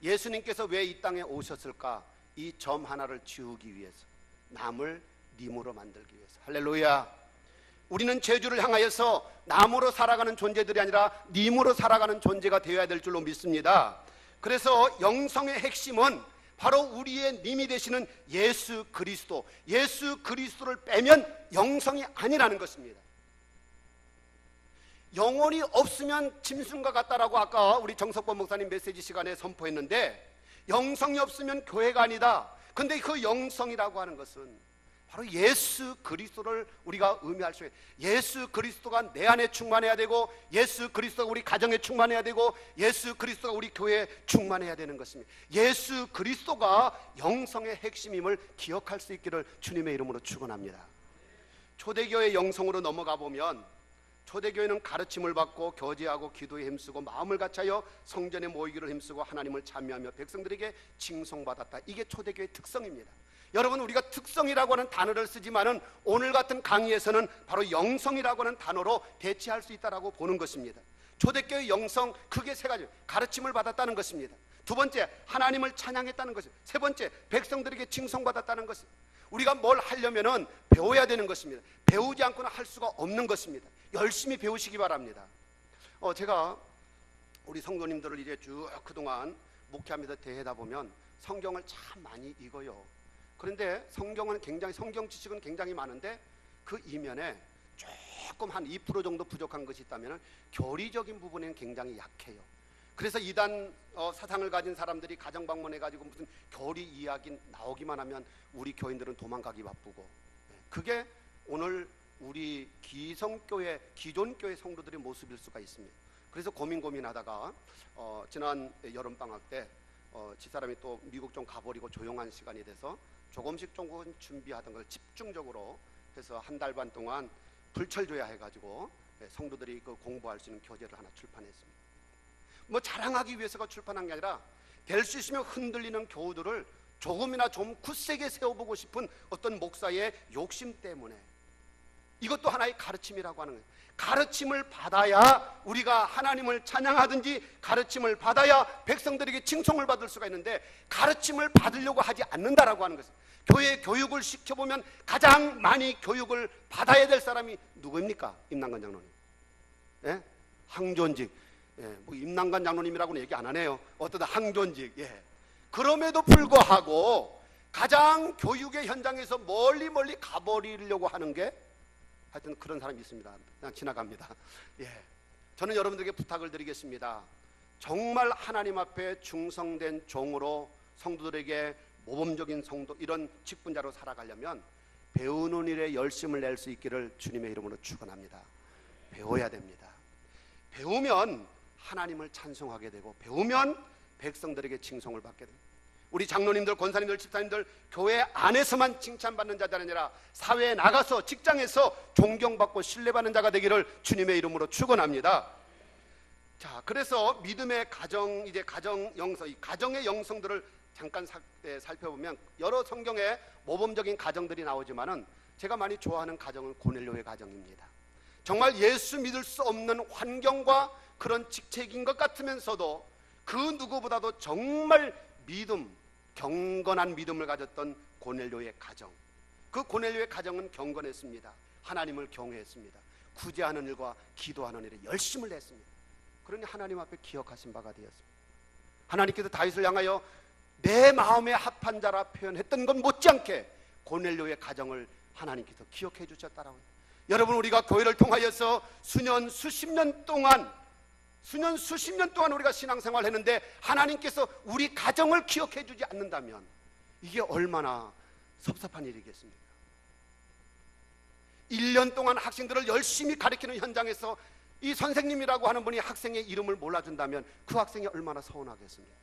예수님께서 왜 이 땅에 오셨을까? 이 점 하나를 지우기 위해서, 남을 님으로 만들기 위해서. 할렐루야. 우리는 제주를 향하여서 남으로 살아가는 존재들이 아니라 님으로 살아가는 존재가 되어야 될 줄로 믿습니다. 그래서 영성의 핵심은 바로 우리의 님이 되시는 예수 그리스도, 예수 그리스도를 빼면 영성이 아니라는 것입니다. 영혼이 없으면 짐승과 같다라고 아까 우리 정석권 목사님 메시지 시간에 선포했는데, 영성이 없으면 교회가 아니다. 근데 그 영성이라고 하는 것은 바로 예수 그리스도를 우리가 의미할 수 있어요. 예수 그리스도가 내 안에 충만해야 되고, 예수 그리스도가 우리 가정에 충만해야 되고, 예수 그리스도가 우리 교회에 충만해야 되는 것입니다. 예수 그리스도가 영성의 핵심임을 기억할 수 있기를 주님의 이름으로 축원합니다. 초대교회 영성으로 넘어가 보면, 초대교회는 가르침을 받고 교제하고 기도에 힘쓰고 마음을 같이하여 성전에 모이기를 힘쓰고 하나님을 찬미하며 백성들에게 칭송받았다. 이게 초대교회의 특성입니다. 여러분, 우리가 특성이라고 하는 단어를 쓰지만은 오늘 같은 강의에서는 바로 영성이라고 하는 단어로 대체할 수 있다라고 보는 것입니다. 초대교회 영성, 크게 세 가지. 가르침을 받았다는 것입니다. 두 번째, 하나님을 찬양했다는 것입니다. 세 번째, 백성들에게 칭송받았다는 것입니다. 우리가 뭘 하려면은 배워야 되는 것입니다. 배우지 않고는 할 수가 없는 것입니다. 열심히 배우시기 바랍니다. 제가 우리 성도님들을 이제 쭉 그동안 목회하면서 대하다 보면 성경을 참 많이 읽어요. 그런데 성경은 굉장히, 성경 지식은 굉장히 많은데 그 이면에 조금 한 2% 정도 부족한 것이 있다면 교리적인 부분에는 굉장히 약해요. 그래서 이단 사상을 가진 사람들이 가정 방문해가지고 무슨 교리 이야기 나오기만 하면 우리 교인들은 도망가기 바쁘고, 그게 오늘 우리 기성교회, 기존교회 성도들의 모습일 수가 있습니다. 그래서 고민하다가 지난 여름방학 때 집사람이 또 미국 좀 가버리고 조용한 시간이 돼서 조금씩 준비하던 걸 집중적으로 해서 한 달 반 동안 불철조야 해가지고 성도들이 그 공부할 수 있는 교재를 하나 출판했습니다. 뭐 자랑하기 위해서가 출판한 게 아니라 될 수 있으면 흔들리는 교우들을 조금이나 좀 굳세게 세워보고 싶은 어떤 목사의 욕심 때문에, 이것도 하나의 가르침이라고 하는 거예요. 가르침을 받아야 우리가 하나님을 찬양하든지, 가르침을 받아야 백성들에게 칭송을 받을 수가 있는데, 가르침을 받으려고 하지 않는다라고 하는 것은, 교회 교육을 시켜보면 가장 많이 교육을 받아야 될 사람이 누구입니까? 임남관 장로님. 예? 항존직. 예, 뭐 임남관 장로님이라고는 얘기 안 하네요. 어떠다 항존직. 예. 그럼에도 불구하고 가장 교육의 현장에서 멀리 가버리려고 하는 게 하여튼 그런 사람이 있습니다. 그냥 지나갑니다. 예. 저는 여러분들에게 부탁을 드리겠습니다. 정말 하나님 앞에 충성된 종으로 성도들에게 모범적인 성도, 이런 직분자로 살아가려면 배우는 일에 열심을 낼 수 있기를 주님의 이름으로 축원합니다. 배워야 됩니다. 배우면 하나님을 찬송하게 되고, 배우면 백성들에게 칭송을 받게 됩니다. 우리 장로님들, 권사님들, 집사님들 교회 안에서만 칭찬받는 자들이 아니라 사회에 나가서, 직장에서 존경받고 신뢰받는 자가 되기를 주님의 이름으로 축원합니다. 자, 그래서 믿음의 가정, 이제 가정 영성, 이 가정의 영성들을 잠깐 살펴보면 여러 성경에 모범적인 가정들이 나오지만은 제가 많이 좋아하는 가정은 고넬료의 가정입니다. 정말 예수 믿을 수 없는 환경과 그런 직책인 것 같으면서도 그 누구보다도 정말 믿음, 경건한 믿음을 가졌던 고넬료의 가정. 그 고넬료의 가정은 경건했습니다. 하나님을 경외했습니다. 구제하는 일과 기도하는 일에 열심을 냈습니다. 그러니 하나님 앞에 기억하신 바가 되었습니다. 하나님께서 다윗을 향하여 내 마음에 합한 자라 표현했던 건 못지않게 고넬료의 가정을 하나님께서 기억해 주셨다라고 해요. 여러분, 우리가 교회를 통하여서 수년 수십 년 동안 우리가 신앙생활을 했는데 하나님께서 우리 가정을 기억해 주지 않는다면 이게 얼마나 섭섭한 일이겠습니까? 1년 동안 학생들을 열심히 가르치는 현장에서 이 선생님이라고 하는 분이 학생의 이름을 몰라준다면 그 학생이 얼마나 서운하겠습니까?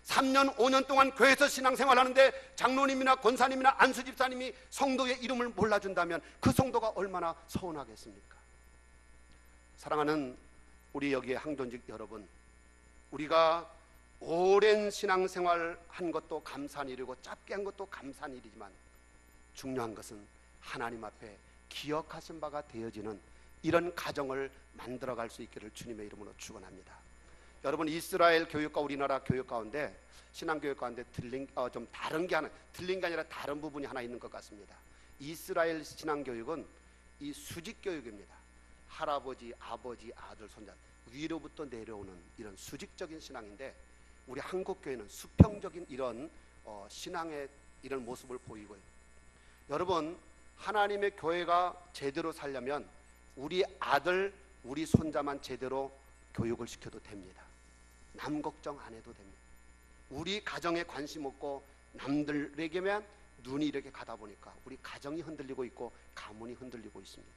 3년, 5년 동안 교회에서 신앙생활 하는데 장로님이나 권사님이나 안수집사님이 성도의 이름을 몰라준다면 그 성도가 얼마나 서운하겠습니까? 사랑하는 우리 여기에 항존직 여러분, 우리가 오랜 신앙생활 한 것도 감사한 일이고 짧게 한 것도 감사한 일이지만 중요한 것은 하나님 앞에 기억하신 바가 되어지는 이런 가정을 만들어갈 수 있기를 주님의 이름으로 축원합니다. 여러분, 이스라엘 교육 과 우리나라 교육 가운데, 신앙교육 가운데 좀 다른 게 하나, 틀린 게 아니라 다른 부분이 하나 있는 것 같습니다. 이스라엘 신앙교육은 이 수직교육입니다. 할아버지, 아버지, 아들, 손자 위로부터 내려오는 이런 수직적인 신앙인데, 우리 한국교회는 수평적인 이런 신앙의 이런 모습을 보이고요. 여러분, 하나님의 교회가 제대로 살려면 우리 아들, 우리 손자만 제대로 교육을 시켜도 됩니다. 남 걱정 안 해도 됩니다. 우리 가정에 관심 없고 남들에게만 눈이 이렇게 가다 보니까 우리 가정이 흔들리고 있고 가문이 흔들리고 있습니다.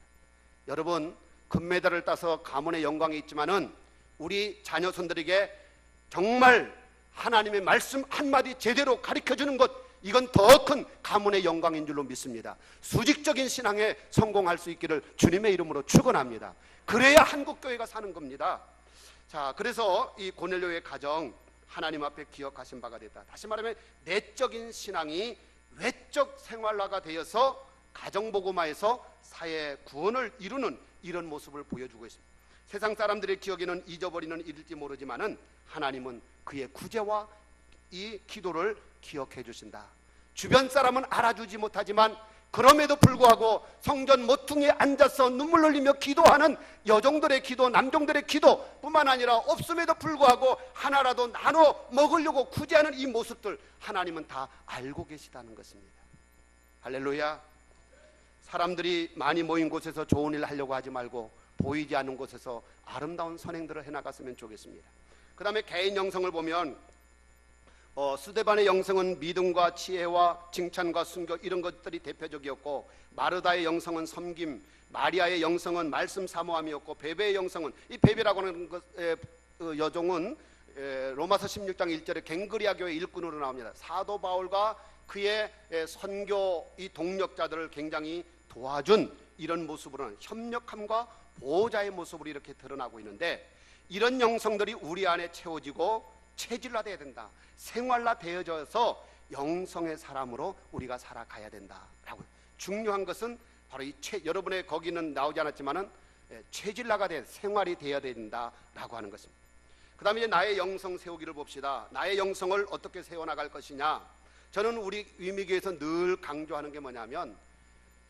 여러분, 금메달을 따서 가문의 영광이 있지만은 우리 자녀손들에게 정말 하나님의 말씀 한마디 제대로 가르쳐주는 것, 이건 더 큰 가문의 영광인 줄로 믿습니다. 수직적인 신앙에 성공할 수 있기를 주님의 이름으로 축원합니다. 그래야 한국교회가 사는 겁니다. 자, 그래서 이 고넬료의 가정, 하나님 앞에 기억하신 바가 됐다. 다시 말하면 내적인 신앙이 외적 생활화가 되어서 가정복음화에서 사회 구원을 이루는 이런 모습을 보여주고 있습니다. 세상 사람들의 기억에는 잊어버리는 일일지 모르지만은 하나님은 그의 구제와 이 기도를 기억해 주신다. 주변 사람은 알아주지 못하지만 그럼에도 불구하고 성전 모퉁이에 앉아서 눈물 흘리며 기도하는 여종들의 기도, 남종들의 기도 뿐만 아니라 없음에도 불구하고 하나라도 나눠 먹으려고 구제하는 이 모습들, 하나님은 다 알고 계시다는 것입니다. 할렐루야. 사람들이 많이 모인 곳에서 좋은 일 하려고 하지 말고 보이지 않는 곳에서 아름다운 선행들을 해나갔으면 좋겠습니다. 그 다음에 개인 영성을 보면 스데반의 영성은 믿음과 지혜와 칭찬과 순교, 이런 것들이 대표적이었고, 마르다의 영성은 섬김, 마리아의 영성은 말씀 사모함이었고, 베베의 영성은, 이 베베라고 하는 여종은 로마서 16장 1절에 갱그리아 교회 일꾼으로 나옵니다. 사도 바울과 그의 선교 이 동력자들을 굉장히 도와준 이런 모습으로는 협력함과 보호자의 모습으로 이렇게 드러나고 있는데, 이런 영성들이 우리 안에 채워지고 체질화되어야 된다. 생활화되어져서 영성의 사람으로 우리가 살아가야 된다라고. 중요한 것은 바로 이 여러분의 거기는 나오지 않았지만은 체질화가 된 생활이 되어야 된다라고 하는 것입니다. 그 다음에 이제 나의 영성 세우기를 봅시다. 나의 영성을 어떻게 세워나갈 것이냐. 저는 우리 위미교에서 늘 강조하는 게 뭐냐면,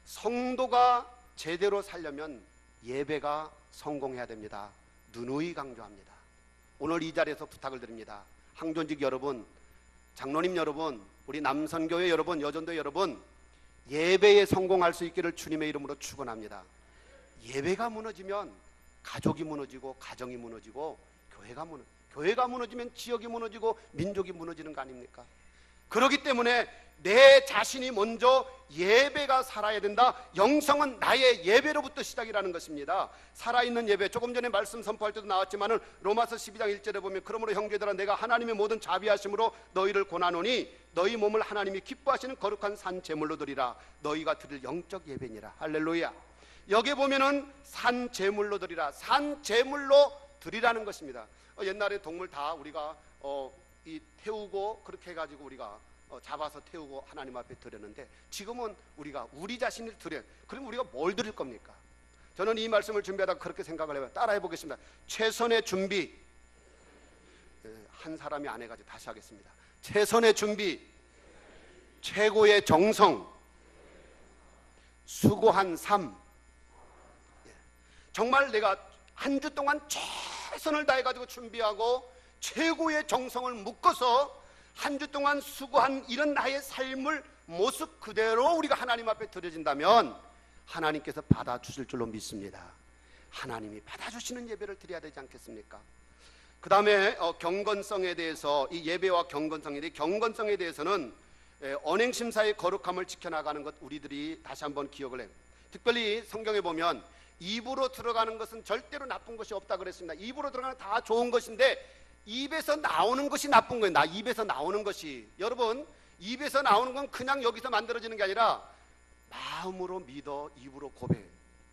성도가 제대로 살려면 예배가 성공해야 됩니다. 누누이 강조합니다. 오늘 이 자리에서 부탁을 드립니다. 항존직 여러분, 장로님 여러분, 우리 남선교회 여러분, 여전도 여러분, 예배에 성공할 수 있기를 주님의 이름으로 축원합니다. 예배가 무너지면 가족이 무너지고 가정이 무너지고 교회가 무너지면 지역이 무너지고 민족이 무너지는 거 아닙니까? 그렇기 때문에 내 자신이 먼저 예배가 살아야 된다. 영성은 나의 예배로부터 시작이라는 것입니다. 살아있는 예배, 조금 전에 말씀 선포할 때도 나왔지만은 로마서 12장 1절에 보면 그러므로 형제들아 내가 하나님의 모든 자비하심으로 너희를 고나노니 너희 몸을 하나님이 기뻐하시는 거룩한 산 제물로 드리라. 너희가 드릴 영적 예배니라. 할렐루야. 여기 보면은 산 제물로 드리라. 산 제물로 드리라는 것입니다. 옛날에 동물 다 우리가 태우고 그렇게 해가지고 우리가 잡아서 태우고 하나님 앞에 드렸는데 지금은 우리가 우리 자신을 드려. 그럼 우리가 뭘 드릴 겁니까? 저는 이 말씀을 준비하다가 그렇게 생각을 해봐요. 따라해 보겠습니다. 최선의 준비. 한 사람이 안 해가지고 다시 하겠습니다. 최선의 준비, 최고의 정성, 수고한 삶. 정말 내가 한 주 동안 최선을 다해가지고 준비하고 최고의 정성을 묶어서 한 주 동안 수고한 이런 나의 삶을 모습 그대로 우리가 하나님 앞에 드려진다면 하나님께서 받아주실 줄로 믿습니다. 하나님이 받아주시는 예배를 드려야 되지 않겠습니까? 그 다음에 경건성에 대해서, 이 예배와 경건성에 대해서는 언행심사의 거룩함을 지켜나가는 것 우리들이 다시 한번 기억을 해요. 특별히 성경에 보면 입으로 들어가는 것은 절대로 나쁜 것이 없다 그랬습니다. 입으로 들어가는 다 좋은 것인데 입에서 나오는 것이 나쁜 거예요. 입에서 나오는 것이. 여러분, 입에서 나오는 건 그냥 여기서 만들어지는 게 아니라 마음으로 믿어 입으로 고백.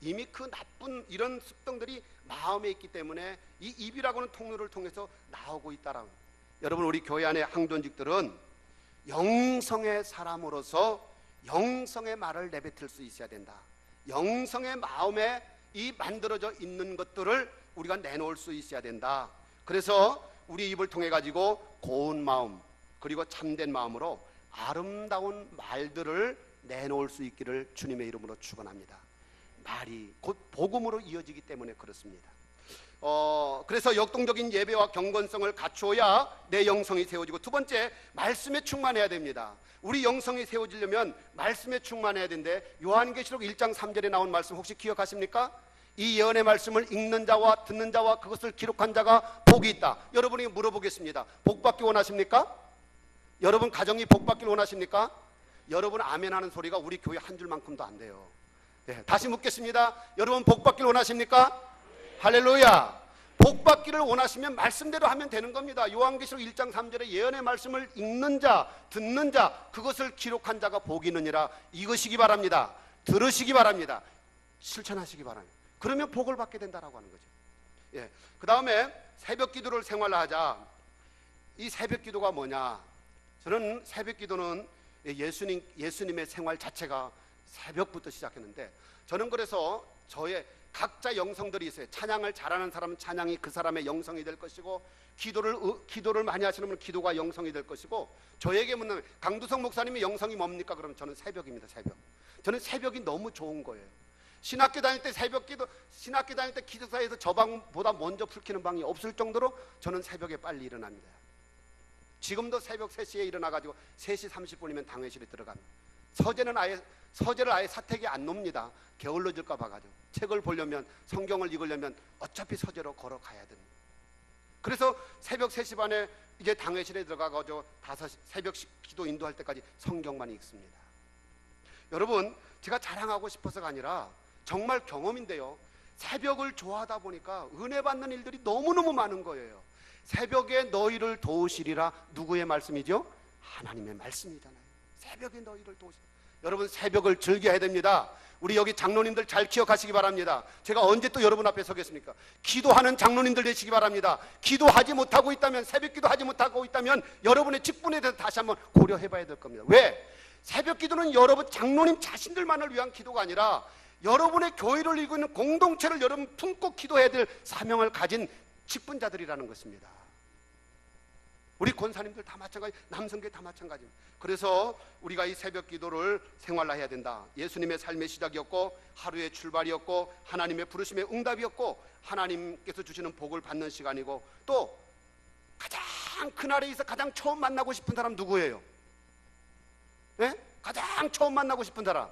이미 그 나쁜 이런 습성들이 마음에 있기 때문에 이 입이라고 하는 통로를 통해서 나오고 있다라고. 여러분, 우리 교회 안에 항존직들은 영성의 사람으로서 영성의 말을 내뱉을 수 있어야 된다. 영성의 마음에 이 만들어져 있는 것들을 우리가 내놓을 수 있어야 된다. 그래서 우리 입을 통해 가지고 고운 마음 그리고 참된 마음으로 아름다운 말들을 내놓을 수 있기를 주님의 이름으로 축원합니다. 말이 곧 복음으로 이어지기 때문에 그렇습니다. 그래서 역동적인 예배와 경건성을 갖추어야 내 영성이 세워지고, 두 번째, 말씀에 충만해야 됩니다. 우리 영성이 세워지려면 말씀에 충만해야 되는데, 요한계시록 1장 3절에 나온 말씀 혹시 기억하십니까? 이 예언의 말씀을 읽는 자와 듣는 자와 그것을 기록한 자가 복이 있다. 여러분이 물어보겠습니다. 복 받기 원하십니까? 여러분 가정이 복 받기를 원하십니까? 여러분 아멘하는 소리가 우리 교회 한 줄만큼도 안 돼요. 네, 다시 묻겠습니다. 여러분 복 받기를 원하십니까? 할렐루야. 복 받기를 원하시면 말씀대로 하면 되는 겁니다. 요한계시록 1장 3절에 예언의 말씀을 읽는 자, 듣는 자, 그것을 기록한 자가 복이 있느니라. 이것이기 바랍니다. 들으시기 바랍니다. 실천하시기 바랍니다. 그러면 복을 받게 된다라고 하는 거죠. 예. 그 다음에 새벽 기도를 생활하자. 이 새벽 기도가 뭐냐? 저는 새벽 기도는 예수님의 생활 자체가 새벽부터 시작했는데, 저는 그래서 저의 각자 영성들이 있어요. 찬양을 잘하는 사람은 찬양이 그 사람의 영성이 될 것이고, 기도를 많이 하시는 분은 기도가 영성이 될 것이고, 저에게 묻는 강두성 목사님의 영성이 뭡니까? 그러면 저는 새벽입니다. 새벽. 저는 새벽이 너무 좋은 거예요. 신학교 다닐 때 신학교 다닐 때 기도사에서 저 방보다 먼저 풀키는 방이 없을 정도로 저는 새벽에 빨리 일어납니다. 지금도 새벽 3시에 일어나가지고 3시 30분이면 당회실에 들어갑니다. 서재를 아예 사택에 안 놓습니다. 게을러 질까 봐가지고. 책을 보려면, 성경을 읽으려면 어차피 서재로 걸어가야 됩니다. 그래서 새벽 3시 반에 이제 당회실에 들어가가지고 새벽 기도 인도할 때까지 성경만 읽습니다. 여러분, 제가 자랑하고 싶어서가 아니라 정말 경험인데요, 새벽을 좋아하다 보니까 은혜 받는 일들이 너무너무 많은 거예요. 새벽에 너희를 도우시리라. 누구의 말씀이죠? 하나님의 말씀이잖아요. 새벽에 너희를 도우시리라. 여러분, 새벽을 즐겨야 됩니다. 우리 여기 장로님들 잘 기억하시기 바랍니다. 제가 언제 또 여러분 앞에 서겠습니까? 기도하는 장로님들 되시기 바랍니다. 기도하지 못하고 있다면, 새벽 기도하지 못하고 있다면 여러분의 직분에 대해서 다시 한번 고려해 봐야 될 겁니다. 왜? 새벽 기도는 여러분 장로님 자신들만을 위한 기도가 아니라 여러분의 교회를 이루고 있는 공동체를 여러분 품고 기도해야 될 사명을 가진 직분자들이라는 것입니다. 우리 권사님들 다 마찬가지, 남성교회 다 마찬가지입니다. 그래서 우리가 이 새벽 기도를 생활화해야 된다. 예수님의 삶의 시작이었고 하루의 출발이었고 하나님의 부르심의 응답이었고 하나님께서 주시는 복을 받는 시간이고, 또 가장 그날에 있어 가장 처음 만나고 싶은 사람 누구예요? 네? 가장 처음 만나고 싶은 사람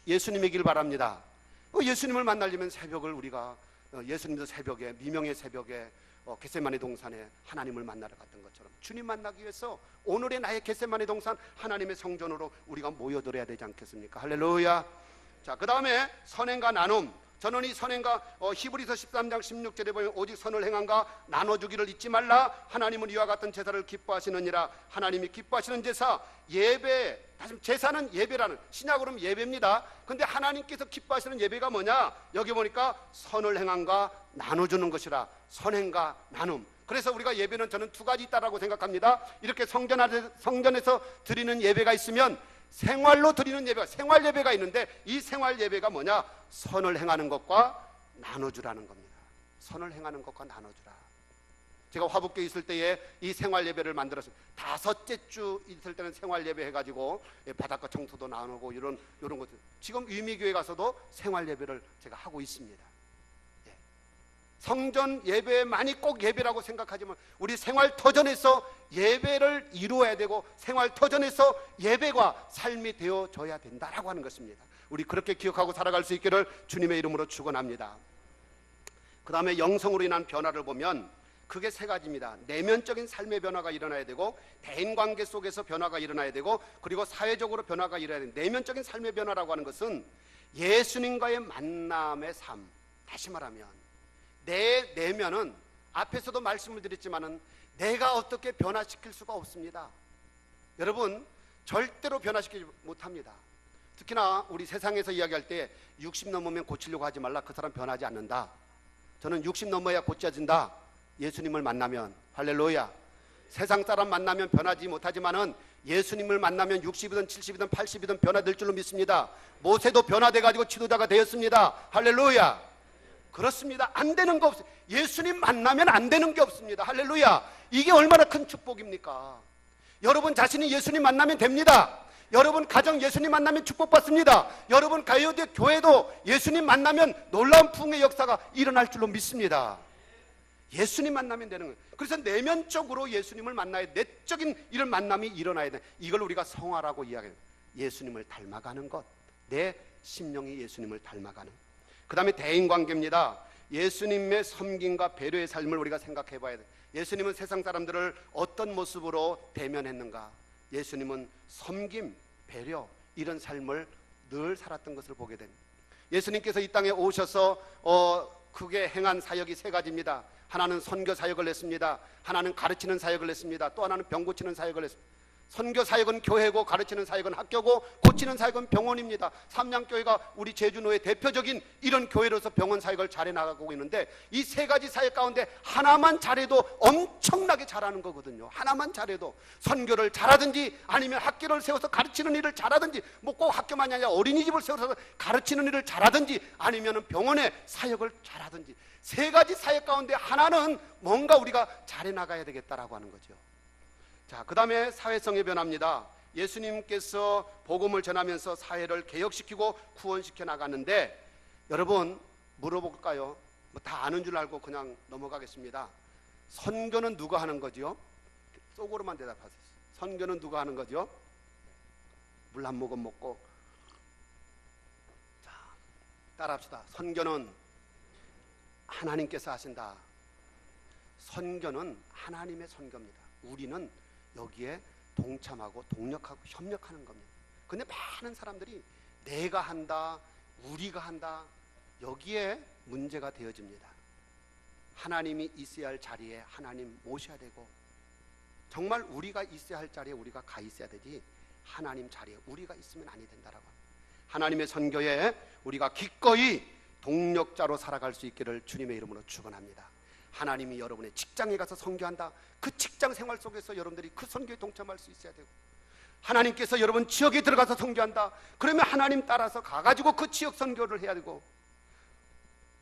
예수님이길 바랍니다. 예수님을 만나려면 새벽을 우리가 예수님도 새벽에, 미명의 새벽에 겟세마네 동산에 하나님을 만나러 갔던 것처럼 주님 만나기 위해서 오늘의 나의 겟세마네 동산 하나님의 성전으로 우리가 모여들어야 되지 않겠습니까? 할렐루야. 자, 그 다음에 선행과 나눔. 저는 이 선행과 히브리서 13장 16절에 보면 오직 선을 행함과 나눠주기를 잊지 말라. 하나님은 이와 같은 제사를 기뻐하시느니라. 하나님이 기뻐하시는 제사, 예배. 다시 제사는 예배라는, 신약으로는 예배입니다. 근데 하나님께서 기뻐하시는 예배가 뭐냐? 여기 보니까 선을 행함과 나눠주는 것이라. 선행과 나눔. 그래서 우리가 예배는 저는 두 가지 있다라고 생각합니다. 이렇게 성전에서 드리는 예배가 있으면 생활로 드리는 예배가, 생활 예배가 있는데, 이 생활 예배가 뭐냐? 선을 행하는 것과 나눠주라는 겁니다. 선을 행하는 것과 나눠주라. 제가 화북교에 있을 때에 이 생활 예배를 만들었어요. 5째 주 있을 때는 생활 예배 해가지고 바닷가 청소도 나누고 이런 것들. 지금 유미교회 가서도 생활 예배를 제가 하고 있습니다. 성전 예배만이 꼭 예배라고 생각하지만 우리 생활 터전에서 예배를 이루어야 되고 생활 터전에서 예배가 삶이 되어져야 된다라고 하는 것입니다. 우리 그렇게 기억하고 살아갈 수 있기를 주님의 이름으로 축원합니다. 그 다음에 영성으로 인한 변화를 보면 그게 세 가지입니다. 내면적인 삶의 변화가 일어나야 되고, 대인관계 속에서 변화가 일어나야 되고, 그리고 사회적으로 변화가 일어나야 됩니다. 내면적인 삶의 변화라고 하는 것은 예수님과의 만남의 삶. 다시 말하면 내 내면은 앞에서도 말씀을 드렸지만은 내가 어떻게 변화시킬 수가 없습니다. 여러분, 절대로 변화시키지 못합니다. 특히나 우리 세상에서 이야기할 때 60 넘으면 고치려고 하지 말라. 그 사람 변하지 않는다. 저는 60 넘어야 고쳐진다. 예수님을 만나면. 할렐루야. 세상 사람 만나면 변하지 못하지만은 예수님을 만나면 60이든 70이든 80이든 변화될 줄로 믿습니다. 모세도 변화돼가지고 지도자가 되었습니다. 할렐루야. 그렇습니다. 안 되는 거 없어요. 예수님 만나면 안 되는 게 없습니다. 할렐루야. 이게 얼마나 큰 축복입니까? 여러분 자신이 예수님 만나면 됩니다. 여러분 가정 예수님 만나면 축복받습니다. 여러분 가요대 교회도 예수님 만나면 놀라운 부흥의 역사가 일어날 줄로 믿습니다. 예수님 만나면 되는 거예요. 그래서 내면적으로 예수님을 만나야, 내적인 이런 만남이 일어나야 돼. 이걸 우리가 성화라고 이야기해요. 예수님을 닮아가는 것. 내 심령이 예수님을 닮아가는. 그 다음에 대인관계입니다. 예수님의 섬김과 배려의 삶을 우리가 생각해 봐야 돼. 예수님은 세상 사람들을 어떤 모습으로 대면했는가? 예수님은 섬김, 배려, 이런 삶을 늘 살았던 것을 보게 됩니다. 예수님께서 이 땅에 오셔서 크게 행한 사역이 세 가지입니다. 하나는 선교 사역을 했습니다. 하나는 가르치는 사역을 했습니다. 또 하나는 병 고치는 사역을 했습니다. 선교 사역은 교회고, 가르치는 사역은 학교고, 고치는 사역은 병원입니다. 삼양교회가 우리 제주노의 대표적인 이런 교회로서 병원 사역을 잘해 나가고 있는데, 이 세 가지 사역 가운데 하나만 잘해도 엄청나게 잘하는 거거든요. 하나만 잘해도, 선교를 잘하든지 아니면 학교를 세워서 가르치는 일을 잘하든지, 뭐 꼭 학교만이 아니라 어린이집을 세워서 가르치는 일을 잘하든지 아니면 병원의 사역을 잘하든지, 세 가지 사역 가운데 하나는 뭔가 우리가 잘해 나가야 되겠다라고 하는 거죠. 자, 그 다음에 사회성의 변화입니다. 예수님께서 복음을 전하면서 사회를 개혁시키고 구원시켜 나갔는데, 여러분 물어볼까요? 뭐 다 아는 줄 알고 그냥 넘어가겠습니다. 선교는 누가 하는 거죠? 속으로만 대답하세요. 선교는 누가 하는 거죠? 물 한 모금 먹고. 자, 따라합시다. 선교는 하나님께서 하신다. 선교는 하나님의 선교입니다. 우리는 여기에 동참하고 동력하고 협력하는 겁니다. 근데 많은 사람들이 내가 한다, 우리가 한다, 여기에 문제가 되어집니다. 하나님이 있어야 할 자리에 하나님 모셔야 되고, 정말 우리가 있어야 할 자리에 우리가 가 있어야 되지, 하나님 자리에 우리가 있으면 아니 된다라고 합니다. 하나님의 선교에 우리가 기꺼이 동력자로 살아갈 수 있기를 주님의 이름으로 축원합니다. 하나님이 여러분의 직장에 가서 선교한다. 그 직장 생활 속에서 여러분들이 그 선교에 동참할 수 있어야 되고, 하나님께서 여러분 지역에 들어가서 선교한다. 그러면 하나님 따라서 가가지고 그 지역 선교를 해야 되고,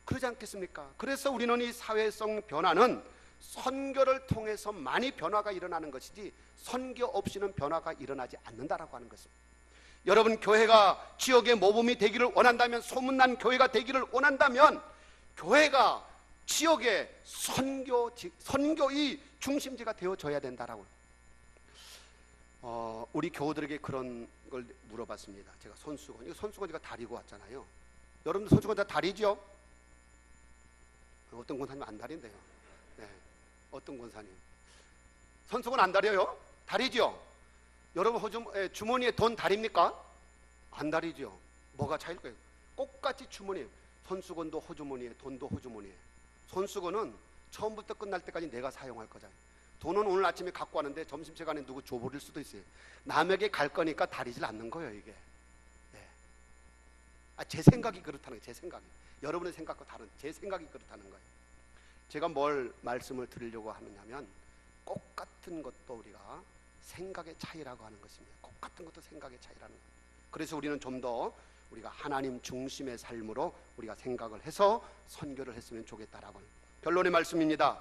그러지 않겠습니까? 그래서 우리는 이 사회성 변화는 선교를 통해서 많이 변화가 일어나는 것이지 선교 없이는 변화가 일어나지 않는다라고 하는 것입니다. 여러분, 교회가 지역의 모범이 되기를 원한다면, 소문난 교회가 되기를 원한다면 교회가 지역의 선교의 중심지가 되어줘야 된다라고. 우리 교우들에게 그런 걸 물어봤습니다. 제가 손수건, 이거 손수건 제가 다리고 왔잖아요. 여러분들 손수건 다 다리죠? 어떤 권사님 안 다린대요. 네. 어떤 권사님 손수건 안 다려요? 다리죠? 여러분 주머니에 돈 다립니까? 안 다리죠. 뭐가 차일까요? 똑같이 주머니에, 손수건도 호주머니에, 돈도 호주머니에. 손수건은 처음부터 끝날 때까지 내가 사용할 거잖아요. 돈은 오늘 아침에 갖고 왔는데 점심시간에 누구 줘버릴 수도 있어요. 남에게 갈 거니까 다리질 않는 거예요, 이게. 네. 제 생각이 그렇다는 거예요. 제 생각이. 여러분의 생각과 다른 제 생각이 그렇다는 거예요. 제가 뭘 말씀을 드리려고 하느냐면, 똑같은 것도 우리가 생각의 차이라고 하는 것입니다. 똑같은 것도 생각의 차이라는 거예요. 그래서 우리는 좀 더 우리가 하나님 중심의 삶으로 우리가 생각을 해서 선교를 했으면 좋겠다라고. 결론의 말씀입니다.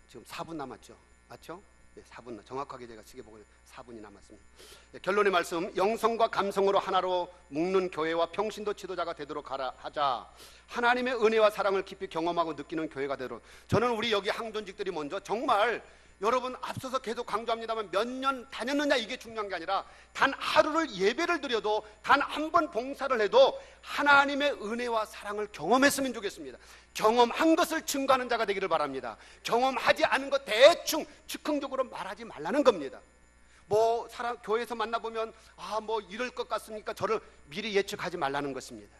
지금 4분 남았죠? 맞죠? 네, 4분, 정확하게 제가 시계 보고 4분이 남았습니다. 네, 결론의 말씀, 영성과 감성으로 하나로 묶는 교회와 평신도 지도자가 되도록 하자. 하나님의 은혜와 사랑을 깊이 경험하고 느끼는 교회가 되도록. 저는 우리 여기 항존직들이 먼저 정말, 여러분 앞서서 계속 강조합니다만, 몇 년 다녔느냐 이게 중요한 게 아니라, 단 하루를 예배를 드려도, 단 한 번 봉사를 해도 하나님의 은혜와 사랑을 경험했으면 좋겠습니다. 경험한 것을 증거하는 자가 되기를 바랍니다. 경험하지 않은 것 대충 즉흥적으로 말하지 말라는 겁니다. 사람 교회에서 만나보면 이럴 것 같습니까? 저를 미리 예측하지 말라는 것입니다.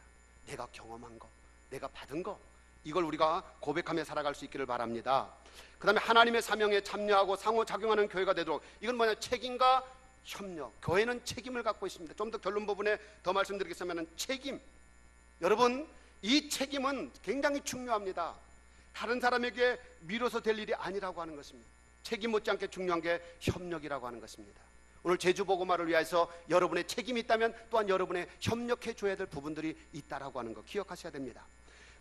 내가 경험한 거, 내가 받은 거, 이걸 우리가 고백하며 살아갈 수 있기를 바랍니다. 그 다음에 하나님의 사명에 참여하고 상호작용하는 교회가 되도록. 이건 뭐냐? 책임과 협력. 교회는 책임을 갖고 있습니다. 좀 더 결론 부분에 더 말씀드리겠습니다. 책임. 여러분, 이 책임은 굉장히 중요합니다. 다른 사람에게 미뤄서 될 일이 아니라고 하는 것입니다. 책임 못지않게 중요한 게 협력이라고 하는 것입니다. 오늘 제주복음화를 위해서 여러분의 책임이 있다면 또한 여러분의 협력해 줘야 될 부분들이 있다라고 하는 거 기억하셔야 됩니다.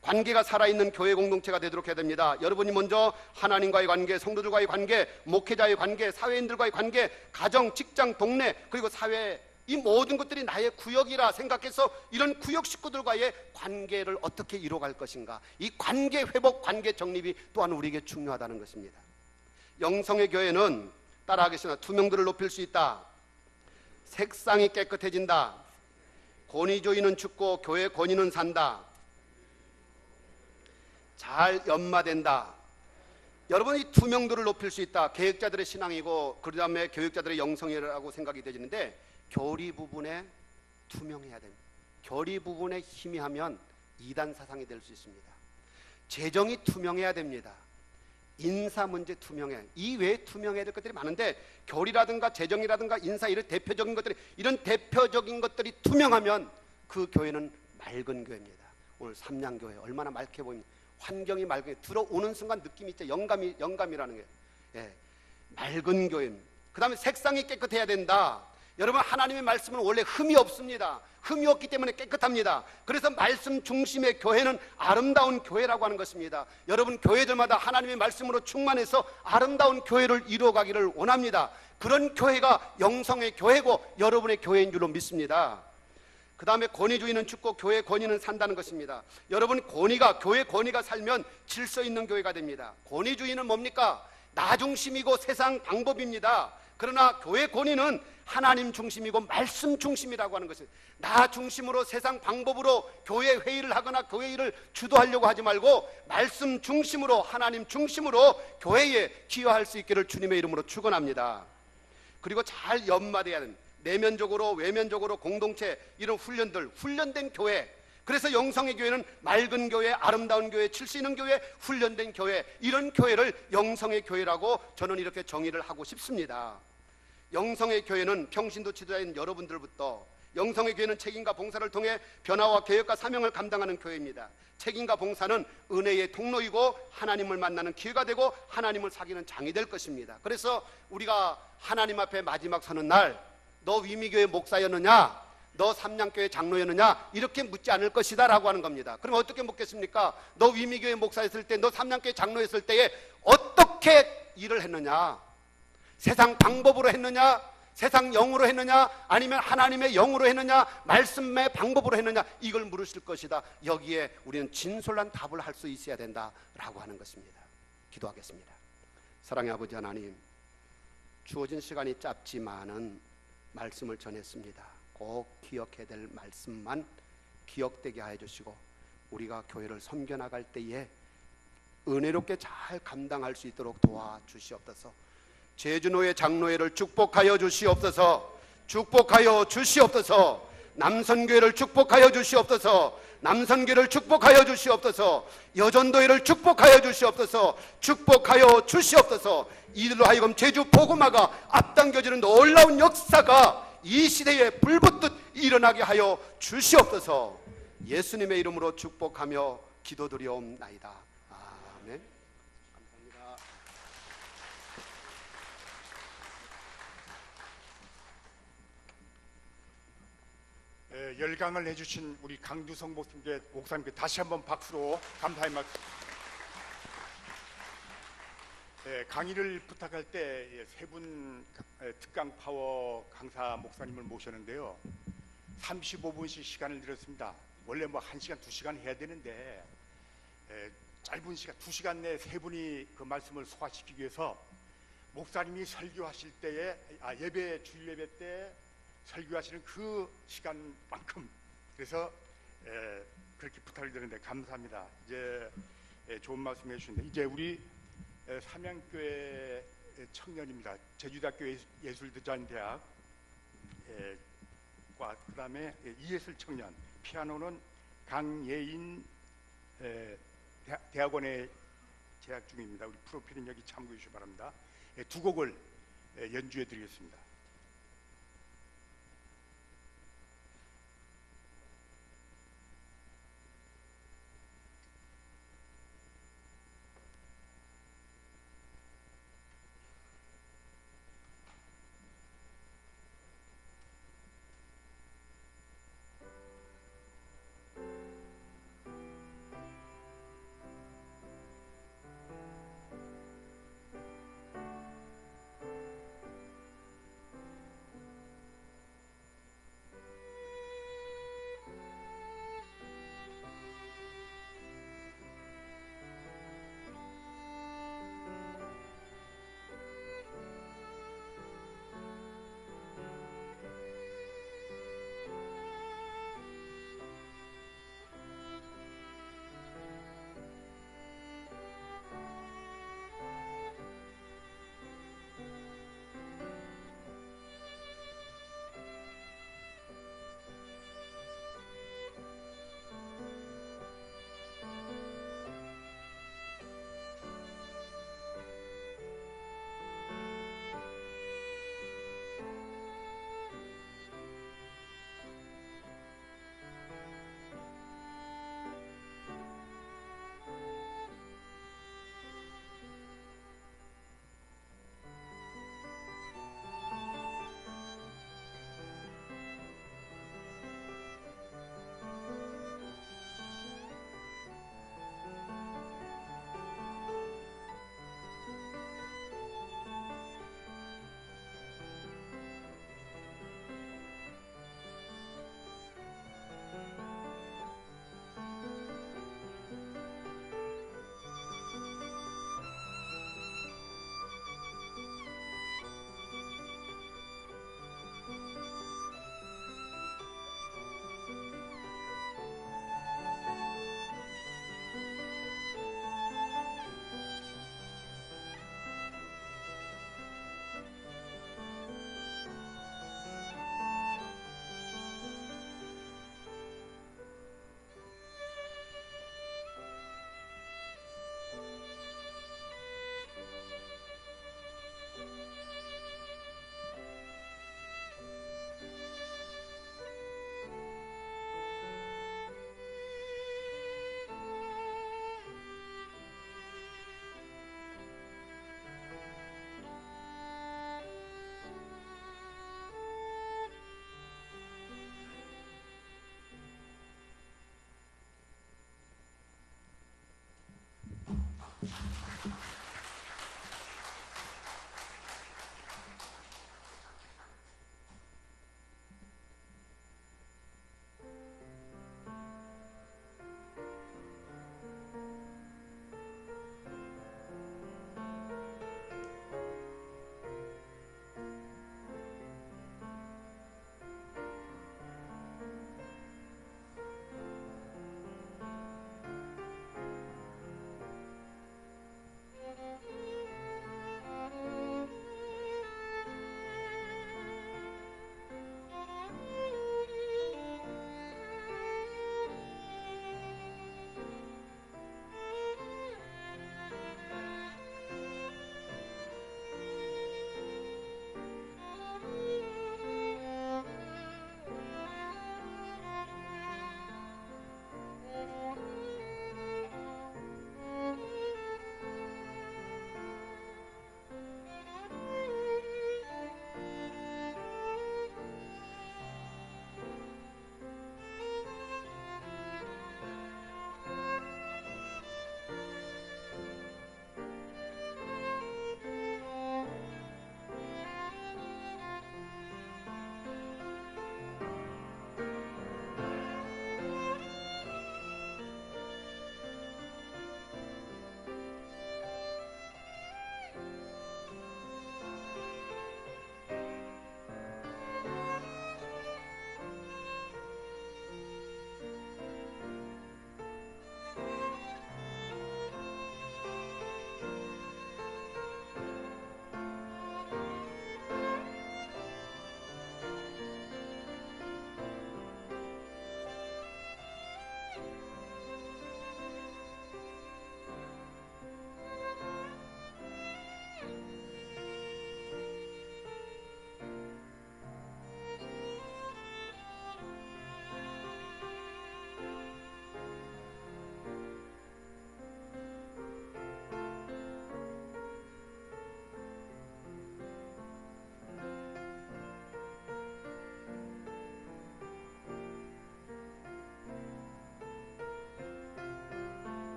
관계가 살아있는 교회 공동체가 되도록 해야 됩니다. 여러분이 먼저 하나님과의 관계, 성도들과의 관계, 목회자의 관계, 사회인들과의 관계, 가정, 직장, 동네, 그리고 사회, 이 모든 것들이 나의 구역이라 생각해서 이런 구역 식구들과의 관계를 어떻게 이뤄갈 것인가, 이 관계 회복, 관계 정립이 또한 우리에게 중요하다는 것입니다. 영성의 교회는 따라하겠습니다. 투명도를 높일 수 있다. 색상이 깨끗해진다. 권위주의는 죽고 교회 권위는 산다. 잘 연마된다. 여러분, 이 투명도를 높일 수 있다. 계획자들의 신앙이고 그 다음에 교육자들의 영성이라고 생각이 되지는데, 교리 부분에 투명해야 됩니다. 교리 부분에 희미하면 이단 사상이 될 수 있습니다. 재정이 투명해야 됩니다. 인사 문제 투명해. 이 외에 투명해야 될 것들이 많은데, 교리라든가 재정이라든가 인사, 이런 대표적인 것들이 투명하면 그 교회는 맑은 교회입니다. 오늘 삼양교회 얼마나 맑게 보입니다. 환경이 맑게 들어오는 순간 느낌이 있죠. 영감이라는 게. 예, 맑은 교회입니다. 그 다음에 색상이 깨끗해야 된다. 여러분, 하나님의 말씀은 원래 흠이 없습니다. 흠이 없기 때문에 깨끗합니다. 그래서 말씀 중심의 교회는 아름다운 교회라고 하는 것입니다. 여러분, 교회들마다 하나님의 말씀으로 충만해서 아름다운 교회를 이루어가기를 원합니다. 그런 교회가 영성의 교회고 여러분의 교회인 줄로 믿습니다. 그 다음에 권위주의는 죽고 교회 권위는 산다는 것입니다. 여러분, 교회 권위가 살면 질서 있는 교회가 됩니다. 권위주의는 뭡니까? 나 중심이고 세상 방법입니다. 그러나 교회 권위는 하나님 중심이고 말씀 중심이라고 하는 것입니다. 나 중심으로 세상 방법으로 교회 회의를 하거나 교회 일을 주도하려고 하지 말고 말씀 중심으로, 하나님 중심으로 교회에 기여할 수 있기를 주님의 이름으로 축원합니다. 그리고 잘 연마돼야 됩니다. 내면적으로 외면적으로 공동체, 이런 훈련된 교회. 그래서 영성의 교회는 맑은 교회, 아름다운 교회, 질서 있는 교회, 훈련된 교회, 이런 교회를 영성의 교회라고 저는 이렇게 정의를 하고 싶습니다. 영성의 교회는 평신도 지도자인 여러분들부터, 영성의 교회는 책임과 봉사를 통해 변화와 계획과 사명을 감당하는 교회입니다. 책임과 봉사는 은혜의 통로이고 하나님을 만나는 기회가 되고 하나님을 사귀는 장이 될 것입니다. 그래서 우리가 하나님 앞에 마지막 서는 날, 너 위미교회 목사였느냐? 너 삼양교회 장로였느냐? 이렇게 묻지 않을 것이다 라고 하는 겁니다. 그럼 어떻게 묻겠습니까? 너 위미교회 목사였을 때, 너 삼양교회 장로였을 때에 어떻게 일을 했느냐? 세상 방법으로 했느냐? 세상 영으로 했느냐? 아니면 하나님의 영으로 했느냐? 말씀의 방법으로 했느냐? 이걸 물으실 것이다. 여기에 우리는 진솔한 답을 할 수 있어야 된다라고 하는 것입니다. 기도하겠습니다. 사랑의 아버지 하나님, 주어진 시간이 짧지만은 말씀을 전했습니다. 꼭 기억해야 될 말씀만 기억되게 하여 주시고, 우리가 교회를 섬겨나갈 때에 은혜롭게 잘 감당할 수 있도록 도와주시옵소서. 제주노회 장로회를 축복하여 주시옵소서. 축복하여 주시옵소서. 남선교회를 축복하여 주시옵소서. 남선교회를 축복하여 주시옵소서. 여전도회를 축복하여 주시옵소서. 축복하여 주시옵소서. 이들로 하여금 제주 복음화가 앞당겨지는 놀라운 역사가 이 시대에 불붙듯 일어나게 하여 주시옵소서. 예수님의 이름으로 축복하며 기도드리옵나이다. 아멘. 감사합니다. 열강을 해주신 우리 강두성 목사님께 다시 한번 박수로 감사의 말씀. 강의를 부탁할 때 세 분 특강 파워 강사 목사님을 모셨는데요, 35분씩 시간을 드렸습니다. 원래 뭐 1시간, 2시간 해야 되는데 짧은 시간, 2시간 내에 세 분이 그 말씀을 소화시키기 위해서 목사님이 설교하실 때에 주일 예배 때 설교하시는 그 시간만큼, 그래서 그렇게 부탁을 드렸는데 감사합니다. 이제 좋은 말씀 해주시는데, 이제 우리 삼양교회 청년입니다. 제주대학교 예술디자인대학과 그 다음에 이예술 청년, 피아노는 강예인 대학원에 재학 중입니다. 우리 프로필은 여기 참고해 주시기 바랍니다. 두 곡을 연주해 드리겠습니다.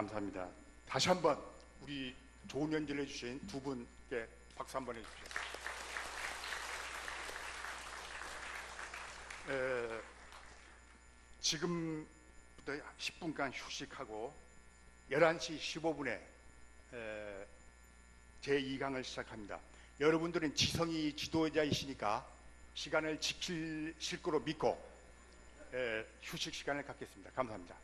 감사합니다. 다시 한번 우리 좋은 연주를 해주신 두 분께 박수 한번 해주십시오. 지금부터 10분간 휴식하고 11시 15분에 제2강을 시작합니다. 여러분들은 지성이 지도자이시니까 시간을 지키실 거로 믿고 휴식 시간을 갖겠습니다. 감사합니다.